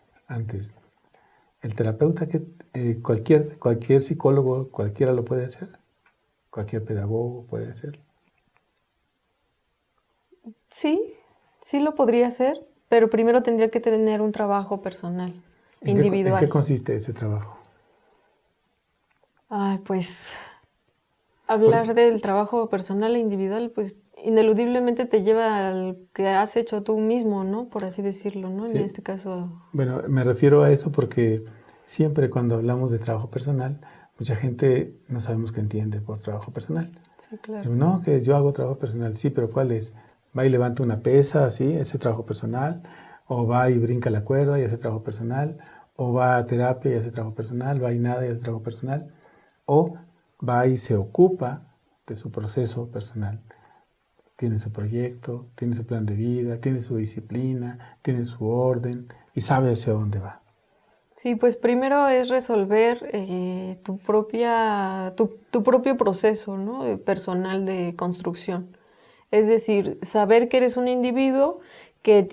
el terapeuta, cualquier psicólogo, cualquiera lo puede hacer, cualquier pedagogo puede hacerlo. Sí lo podría hacer, pero primero tendría que tener un trabajo personal, individual. ¿En qué consiste ese trabajo? Ay, pues hablar del trabajo personal e individual, pues ineludiblemente te lleva al que has hecho tú mismo, ¿no? Por así decirlo, ¿no? Sí. En este caso. Bueno, me refiero a eso porque siempre cuando hablamos de trabajo personal, mucha gente no sabemos qué entiende por trabajo personal. Sí, claro. Pero no, que yo hago trabajo personal, sí, pero ¿cuál es? Va y levanta una pesa, ¿sí? Ese trabajo personal, o va y brinca la cuerda y hace trabajo personal, o va a terapia y hace trabajo personal, va y nada y hace trabajo personal, o va y se ocupa de su proceso personal. Tiene su proyecto, tiene su plan de vida, tiene su disciplina, tiene su orden y sabe hacia dónde va. Sí, pues primero es resolver tu propio proceso, ¿no? Personal de construcción. Es decir, saber que eres un individuo que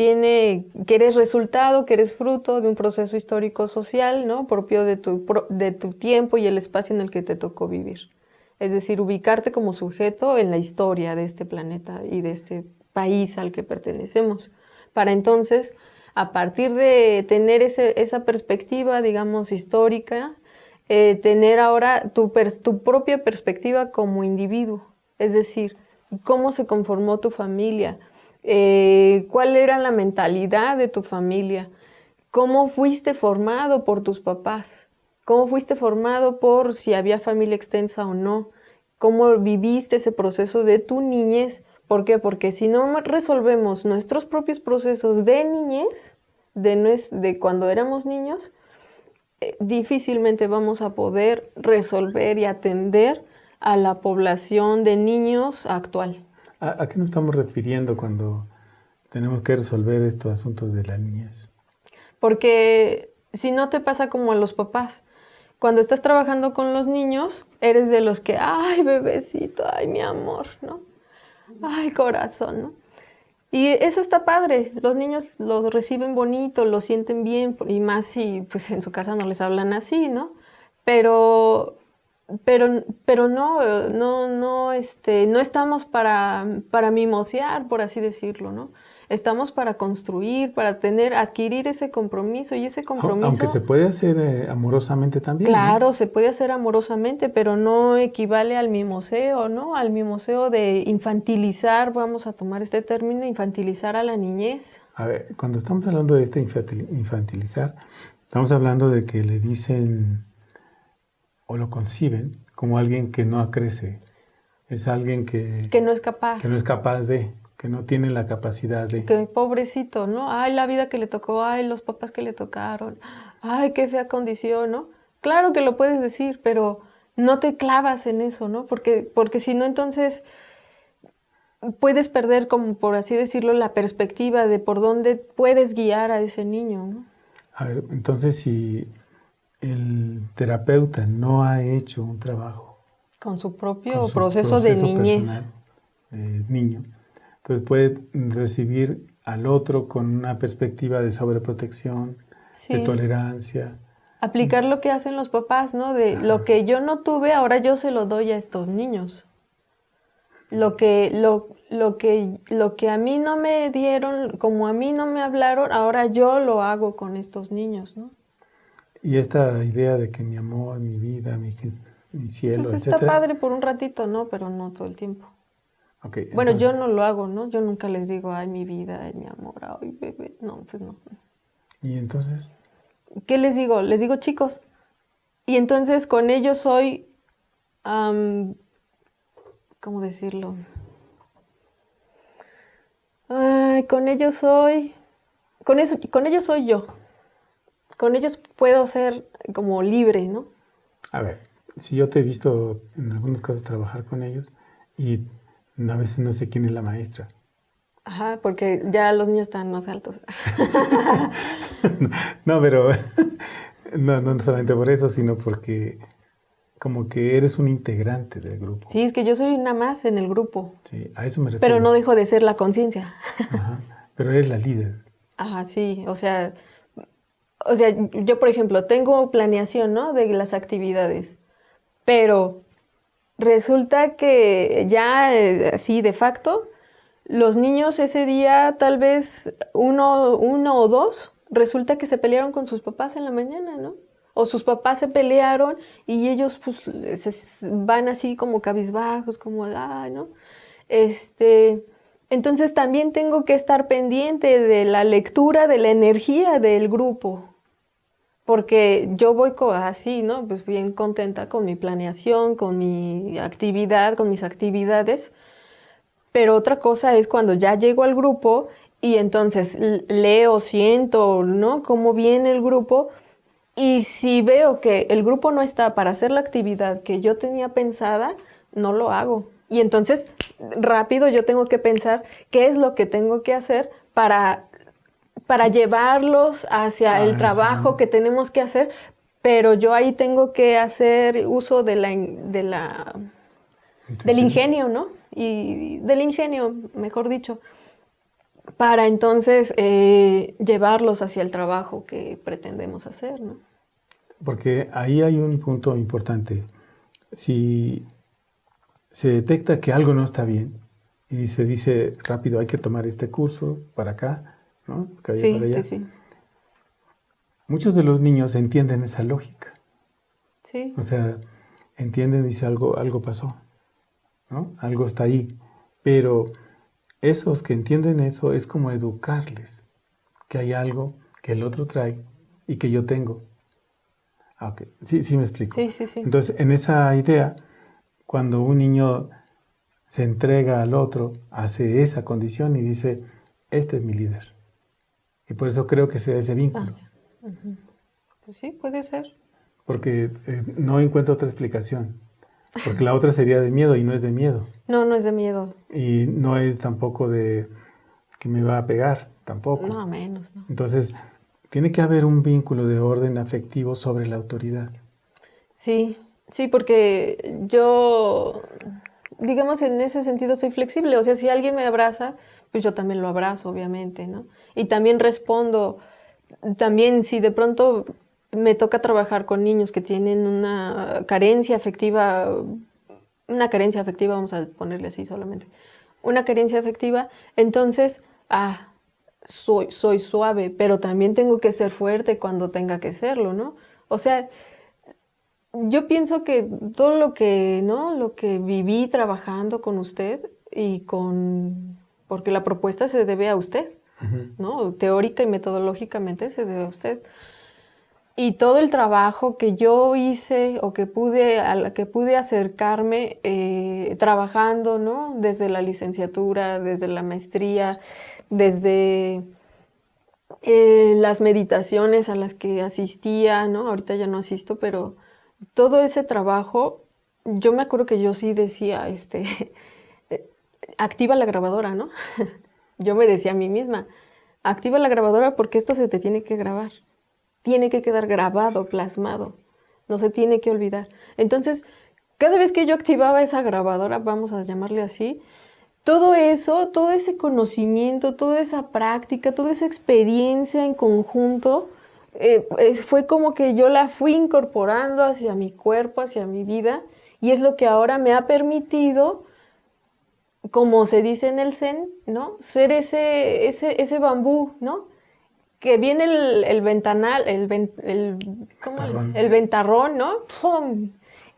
eres resultado, que eres fruto de un proceso histórico-social, ¿no? Propio de tu tiempo y el espacio en el que te tocó vivir. Es decir, ubicarte como sujeto en la historia de este planeta y de este país al que pertenecemos. Para entonces, a partir de tener esa perspectiva, digamos, histórica, tener ahora tu propia perspectiva como individuo. Es decir, cómo se conformó tu familia, cuál era la mentalidad de tu familia, cómo fuiste formado por tus papás, cómo fuiste formado por si había familia extensa o no, cómo viviste ese proceso de tu niñez. ¿Por qué? Porque si no resolvemos nuestros propios procesos de niñez, de cuando éramos niños, difícilmente vamos a poder resolver y atender a la población de niños actual. ¿A qué nos estamos refiriendo cuando tenemos que resolver estos asuntos de la niñez? Porque si no te pasa como a los papás, cuando estás trabajando con los niños, eres de los que, ay, bebecito, ay, mi amor, ¿no? Ay, corazón, ¿no? Y eso está padre, los niños los reciben bonito, lo sienten bien, y más si pues en su casa no les hablan así, ¿no? Pero pero no estamos para mimosear, por así decirlo, ¿no? Estamos para construir, para adquirir ese compromiso, y ese compromiso... Aunque se puede hacer amorosamente también, Claro, ¿no? se puede hacer amorosamente, pero no equivale al mimoseo, ¿no? Al mimoseo de infantilizar, vamos a tomar este término, infantilizar a la niñez. A ver, cuando estamos hablando de este infantilizar, estamos hablando de que le dicen o lo conciben como alguien que no crece. Es alguien Que no es capaz. que no es capaz de, que no tiene la capacidad de. Que pobrecito, ¿no? Ay, la vida que le tocó, ay, los papás que le tocaron, ay, qué fea condición, ¿no? Claro que lo puedes decir, pero no te clavas en eso, ¿no? Porque si no, entonces puedes perder, como por así decirlo, la perspectiva de por dónde puedes guiar a ese niño, ¿no? A ver, entonces si el terapeuta no ha hecho un trabajo Con su propio con su proceso de niñez. personal de niño, entonces puede recibir al otro con una perspectiva de sobreprotección, Sí. de tolerancia. Aplicar lo que hacen los papás, ¿no? De lo que yo no tuve, ahora yo se lo doy a estos niños. Lo que a mí no me dieron, como a mí no me hablaron, ahora yo lo hago con estos niños, ¿no? Y esta idea de que mi amor, mi vida, mi cielo, Pues está etcétera. padre por un ratito, ¿no? Pero no todo el tiempo. Okay, Bueno, entonces, yo no lo hago, ¿no? Yo nunca les digo, ay, mi vida, ay, mi amor, ay, bebé. No, pues no. ¿y entonces? ¿Qué les digo? Les digo, chicos. Y entonces con ellos soy, ¿cómo decirlo? Ay, con ellos soy yo. Con ellos puedo ser como libre, ¿no? A ver, si yo te he visto en algunos casos trabajar con ellos y a veces no sé quién es la maestra. Ajá, porque ya los niños están más altos. No, pero no solamente por eso, sino porque como que eres un integrante del grupo. Sí, es que yo soy una más en el grupo. Sí, a eso me refiero. Pero no dejo de ser la conciencia. Ajá, pero eres la líder. Ajá, sí, o sea, yo por ejemplo tengo planeación, ¿no? De las actividades, pero resulta que ya así de facto, los niños ese día tal vez uno o dos, resulta que se pelearon con sus papás en la mañana, ¿no? O sus papás se pelearon y ellos pues van así como cabizbajos, como, ay, ¿no? Entonces también tengo que estar pendiente de la lectura de la energía del grupo, porque yo voy así, ¿no? Pues bien contenta con mi planeación, con mi actividad, con mis actividades, pero otra cosa es cuando ya llego al grupo y entonces leo, siento, ¿no? Cómo viene el grupo, y si veo que el grupo no está para hacer la actividad que yo tenía pensada, no lo hago. Y entonces, rápido yo tengo que pensar qué es lo que tengo que hacer para llevarlos hacia el trabajo que tenemos que hacer, pero yo ahí tengo que hacer uso del ingenio, ¿no? Y del ingenio, mejor dicho, para entonces llevarlos hacia el trabajo que pretendemos hacer, ¿no? Porque ahí hay un punto importante. Si se detecta que algo no está bien y se dice rápido, hay que tomar este curso para acá, ¿no? Sí, para allá. sí. Muchos de los niños entienden esa lógica. Sí. O sea, entienden, dice algo pasó, ¿no? Algo está ahí. Pero esos que entienden eso es como educarles que hay algo que el otro trae y que yo tengo. Okay. Sí me explico. Sí. Entonces, en esa idea, cuando un niño se entrega al otro, hace esa condición y dice, este es mi líder. Y por eso creo que se da ese vínculo. Pues sí, puede ser. Porque no encuentro otra explicación. Porque la otra sería de miedo y no es de miedo. No es de miedo. Y no es tampoco de que me va a pegar, tampoco. No, menos, ¿no? Entonces, tiene que haber un vínculo de orden afectivo sobre la autoridad. Sí, porque yo, digamos, en ese sentido soy flexible. O sea, si alguien me abraza, pues yo también lo abrazo, obviamente, ¿no? Y también respondo, también si de pronto me toca trabajar con niños que tienen una carencia afectiva, vamos a ponerle así solamente, una carencia afectiva, entonces, soy suave, pero también tengo que ser fuerte cuando tenga que serlo, ¿no? O sea, yo pienso que todo lo que, ¿no? Lo que viví trabajando con usted porque la propuesta se debe a usted, ¿no? Teórica y metodológicamente se debe a usted. Y todo el trabajo que yo hice o a la que pude acercarme trabajando, ¿no? Desde la licenciatura, desde la maestría, desde las meditaciones a las que asistía, ¿no? Ahorita ya no asisto, pero todo ese trabajo, yo me acuerdo que yo sí decía, activa la grabadora, ¿no? Yo me decía a mí misma, activa la grabadora porque esto se te tiene que grabar. Tiene que quedar grabado, plasmado. No se tiene que olvidar. Entonces, cada vez que yo activaba esa grabadora, vamos a llamarle así, todo eso, todo ese conocimiento, toda esa práctica, toda esa experiencia en conjunto, fue como que yo la fui incorporando hacia mi cuerpo, hacia mi vida, y es lo que ahora me ha permitido, como se dice en el Zen, ¿no? Ser ese bambú, ¿no? Que viene el ventanal, el ventarrón, ¿no? ¡Pum!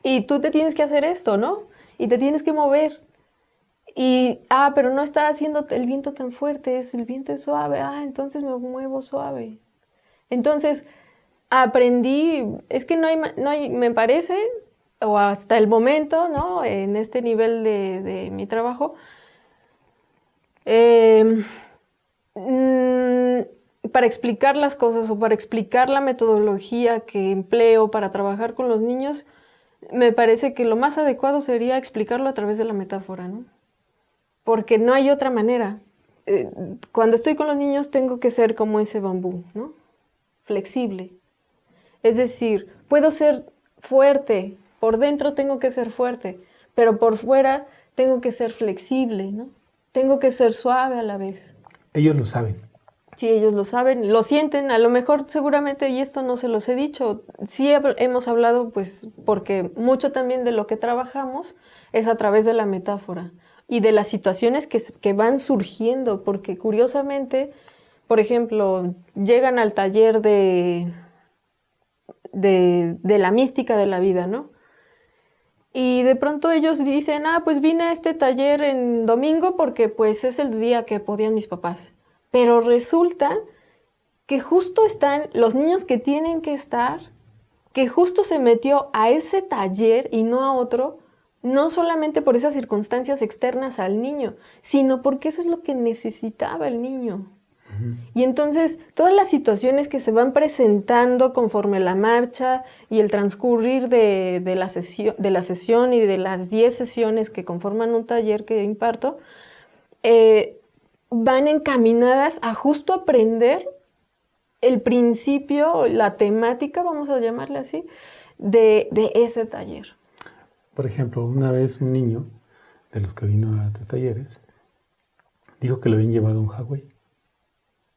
Y tú te tienes que hacer esto, ¿no? Y te tienes que mover. Pero no está haciendo el viento tan fuerte, el viento es suave, entonces me muevo suave. Entonces, aprendí, es que no hay, me parece, o hasta el momento, ¿no? En este nivel de mi trabajo, para explicar las cosas o para explicar la metodología que empleo para trabajar con los niños, me parece que lo más adecuado sería explicarlo a través de la metáfora, ¿no? Porque no hay otra manera. Cuando estoy con los niños tengo que ser como ese bambú, ¿no? Flexible. Es decir, puedo ser fuerte, por dentro tengo que ser fuerte, pero por fuera tengo que ser flexible, ¿no? Tengo que ser suave a la vez. Ellos lo saben. Sí, ellos lo saben, lo sienten, a lo mejor seguramente, y esto no se los he dicho, sí hemos hablado, pues, porque mucho también de lo que trabajamos es a través de la metáfora y de las situaciones que van surgiendo, porque curiosamente, por ejemplo, llegan al taller de la mística de la vida, ¿no? Y de pronto ellos dicen, pues vine a este taller en domingo porque pues es el día que podían mis papás. Pero resulta que justo están los niños que tienen que estar, que justo se metió a ese taller y no a otro, no solamente por esas circunstancias externas al niño, sino porque eso es lo que necesitaba el niño. Y entonces todas las situaciones que se van presentando conforme la marcha y el transcurrir de la sesión y de las 10 sesiones que conforman un taller que imparto, van encaminadas a justo aprender el principio, la temática, vamos a llamarle así, de ese taller. Por ejemplo, una vez un niño de los que vino a tus talleres dijo que lo habían llevado a un Hawái,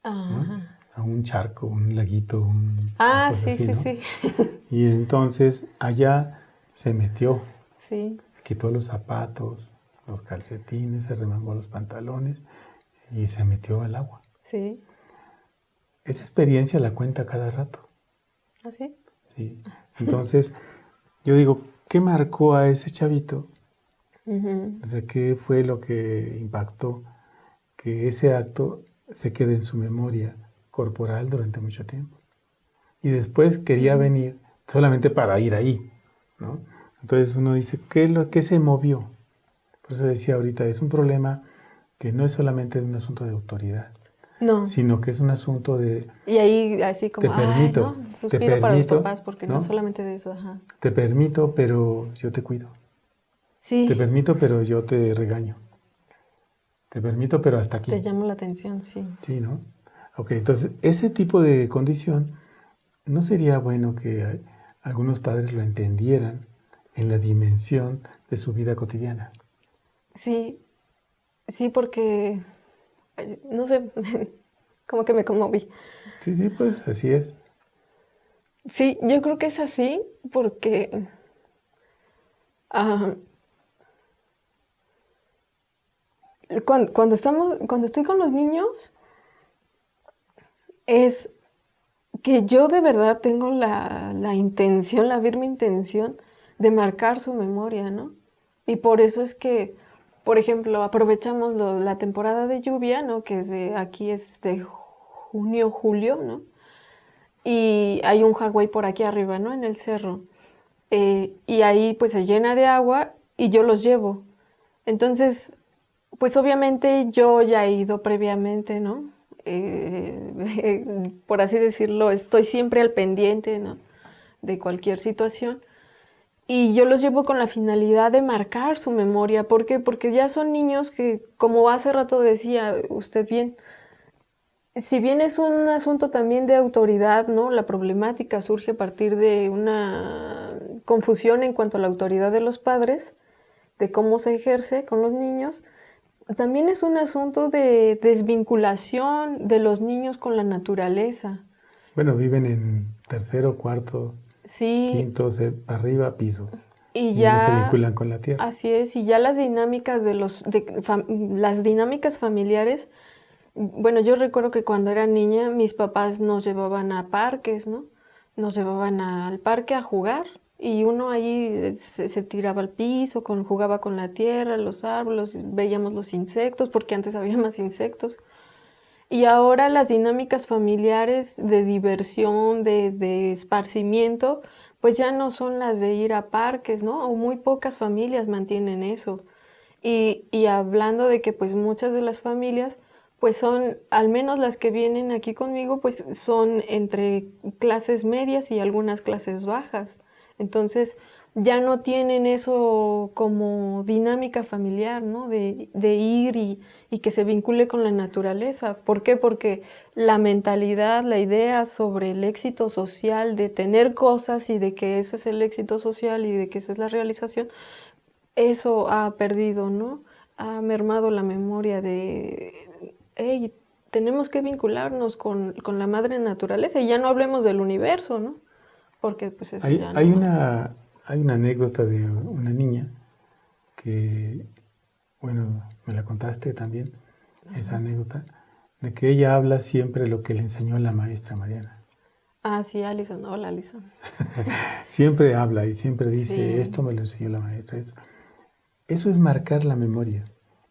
¿no? A un charco, un laguito, una cosa así, ¿no? Sí. Y entonces allá se metió, Sí. quitó los zapatos, los calcetines, se remangó los pantalones y se metió al agua. Sí. Esa experiencia la cuenta cada rato. ¿Ah, sí? Sí. Entonces, yo digo, ¿qué marcó a ese chavito? O sea, ¿qué fue lo que impactó que ese acto se quede en su memoria corporal durante mucho tiempo? Y después quería venir solamente para ir ahí, ¿no? Entonces uno dice, ¿qué se movió? Por eso decía ahorita, es un problema que no es solamente un asunto de autoridad, No. sino que es un asunto de... Y ahí así como, te permito, ¿no? Suspiro para los papás porque no ¿no? solamente de eso, Te permito, pero yo te cuido. Sí. Te permito, pero yo te regaño. Te permito, pero hasta aquí. Te llamo la atención, sí. Sí, ¿no? Ok, entonces, ese tipo de condición, ¿no sería bueno que algunos padres lo entendieran en la dimensión de su vida cotidiana? Sí, porque, no sé, como que me conmoví. Sí, pues así es. Sí, yo creo que es así porque ah, cuando estoy con los niños, es que yo de verdad tengo la intención, la firme intención de marcar su memoria, ¿no? Y por eso es que, por ejemplo, aprovechamos la temporada de lluvia, ¿no? Que aquí es de junio, julio, ¿no? Y hay un Hawái por aquí arriba, ¿no? En el cerro. Y ahí pues se llena de agua y yo los llevo. Entonces, pues obviamente yo ya he ido previamente, ¿no? Por así decirlo, estoy siempre al pendiente, ¿no? De cualquier situación. Y yo los llevo con la finalidad de marcar su memoria. ¿Por qué? Porque ya son niños que, como hace rato decía usted bien, si bien es un asunto también de autoridad, ¿no? La problemática surge a partir de una confusión en cuanto a la autoridad de los padres, de cómo se ejerce con los niños. También es un asunto de desvinculación de los niños con la naturaleza. Bueno, viven en tercero, cuarto, Sí, quinto, arriba, piso, y y no se ya, vinculan con la tierra. así es, y ya las dinámicas las dinámicas familiares. Bueno, yo recuerdo que cuando era niña mis papás nos llevaban a parques, ¿no? Nos llevaban al parque a jugar y uno ahí se tiraba al piso, jugaba con la tierra, los árboles, veíamos los insectos, porque antes había más insectos. Y ahora las dinámicas familiares de diversión, de esparcimiento, pues ya no son las de ir a parques, ¿no? O muy pocas familias mantienen eso. Y hablando de que pues muchas de las familias, pues son, al menos las que vienen aquí conmigo, pues son entre clases medias y algunas clases bajas. Entonces ya no tienen eso como dinámica familiar, ¿no? De ir y que se vincule con la naturaleza. ¿Por qué? Porque la mentalidad, la idea sobre el éxito social, de tener cosas y de que ese es el éxito social y de que esa es la realización, eso ha perdido, ¿no? Ha mermado la memoria hey, tenemos que vincularnos con la madre naturaleza y ya no hablemos del universo, ¿no? Porque pues eso Hay, ya hay no. una, hay una anécdota de una niña que, bueno, me la contaste también, esa anécdota, de que ella habla siempre lo que le enseñó la maestra Mariana. Ah, sí, Alison, hola Alison. Siempre habla y siempre dice, Sí, esto me lo enseñó la maestra. Esto. Eso es marcar la memoria,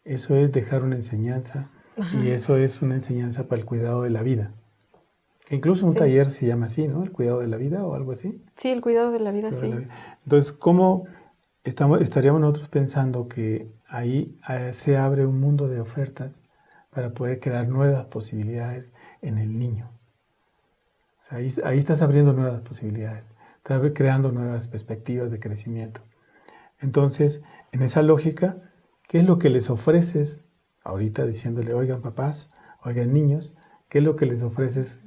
eso es dejar una enseñanza y ajá, eso es una enseñanza para el cuidado de la vida. Que incluso un sí, taller se llama así, ¿no? El cuidado de la vida o algo así. sí, el cuidado de la vida, Cuidado de la sí. vida. Entonces, ¿cómo estaríamos nosotros pensando que ahí se abre un mundo de ofertas para poder crear nuevas posibilidades en el niño? O sea, ahí estás abriendo nuevas posibilidades, estás creando nuevas perspectivas de crecimiento. Entonces, en esa lógica, ¿qué es lo que les ofreces ahorita diciéndole, oigan papás, oigan niños, qué es lo que les ofreces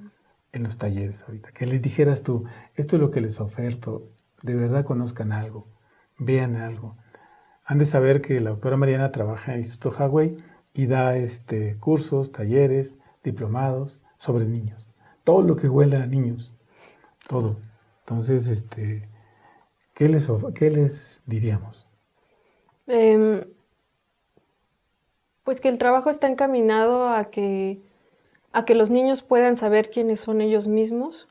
en los talleres ahorita? Que les dijeras tú, esto es lo que les oferto, de verdad conozcan algo, vean algo. Han de saber que la doctora Mariana trabaja en el Instituto Hawái y da cursos, talleres, diplomados sobre niños. Todo lo que huela a niños, todo. Entonces, ¿qué les diríamos? Em, pues que el trabajo está encaminado a que los niños puedan saber quiénes son ellos mismos,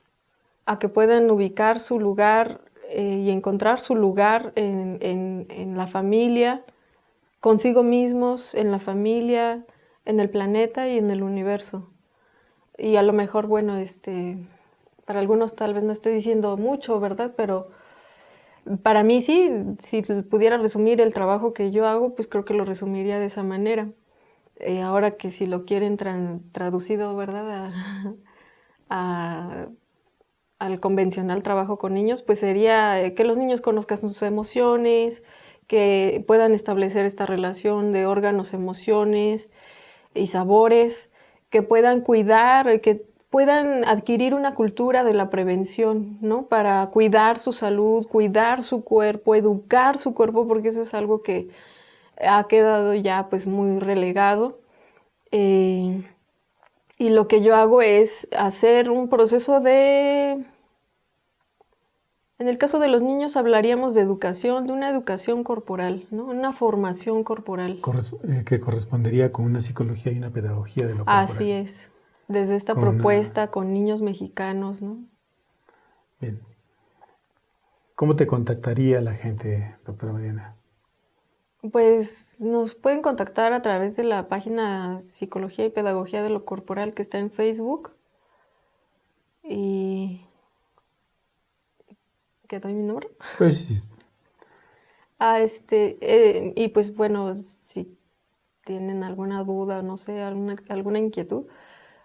a que puedan ubicar su lugar y encontrar su lugar en la familia, consigo mismos, en la familia, en el planeta y en el universo. Y a lo mejor, bueno, para algunos tal vez no esté diciendo mucho, ¿verdad? Pero para mí sí, si pudiera resumir el trabajo que yo hago, pues creo que lo resumiría de esa manera. Ahora que si lo quieren traducido, ¿verdad? A, al convencional trabajo con niños, pues sería que los niños conozcan sus emociones, que puedan establecer esta relación de órganos, emociones y sabores, que puedan cuidar, que puedan adquirir una cultura de la prevención, ¿no? Para cuidar su salud, cuidar su cuerpo, educar su cuerpo, porque eso es algo que ha quedado ya pues muy relegado. Eh, y lo que yo hago es hacer un proceso En el caso de los niños hablaríamos de educación, de una educación corporal, ¿no? Una formación corporal. Que correspondería con una psicología y una pedagogía de lo corporal. Así es. Desde esta Con propuesta con niños mexicanos, ¿no? Bien. ¿Cómo te contactaría la gente, doctora Mariana? Pues nos pueden contactar a través de la página Psicología y Pedagogía de lo Corporal que está en Facebook. Y... ¿Qué doy mi número? Pues sí. Y pues bueno, si tienen alguna duda, no sé, alguna inquietud,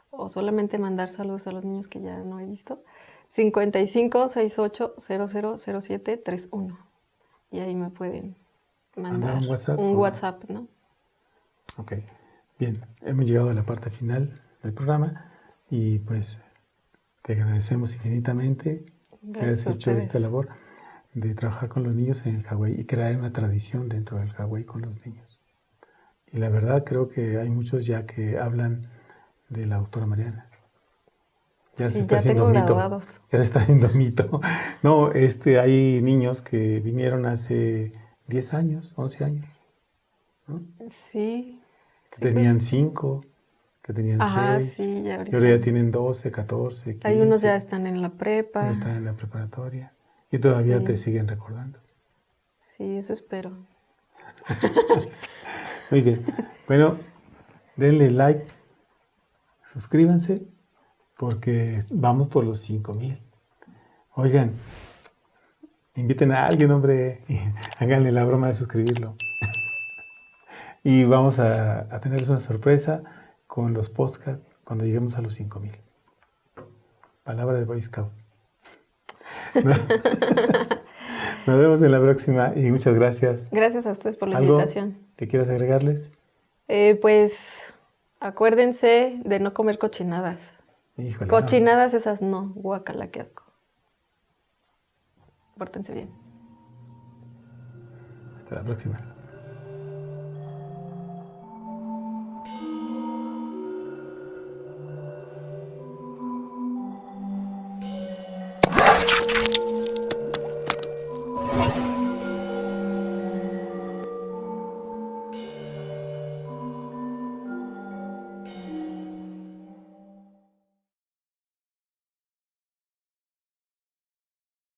o solamente mandar saludos a los niños que ya no he visto, 5568000731. Y ahí me pueden mandar un WhatsApp. un WhatsApp, ¿no? Ok, bien, hemos llegado a la parte final del programa y pues te agradecemos infinitamente que hayas hecho esta labor de trabajar con los niños en el Hawái y crear una tradición dentro del Hawái con los niños. Y la verdad creo que hay muchos ya que hablan de la doctora Mariana. Ya se está haciendo mito. Graduados. Ya se está haciendo mito. No, hay niños que vinieron hace 10 años, 11 años, ¿no? Sí. Que tenían 5, que tenían 6, sí, y ahora ya tienen 12, 14, 15. Hay unos ya están en la prepa. Unos están en la preparatoria y todavía Sí. te siguen recordando. Sí, eso espero. Muy bien. Bueno, denle like, suscríbanse, porque vamos por los 5,000. Oigan, inviten a alguien, hombre, y háganle la broma de suscribirlo. Y vamos a tenerles una sorpresa con los podcasts cuando lleguemos a los 5,000. Palabra de Boy Scout. Nos vemos en la próxima y muchas gracias. Gracias a ustedes por la ¿Algo invitación. que quieras agregarles? Pues acuérdense de no comer cochinadas. Híjole, Cochinadas esas no, guácala, qué asco. Pórtense bien. Hasta la próxima.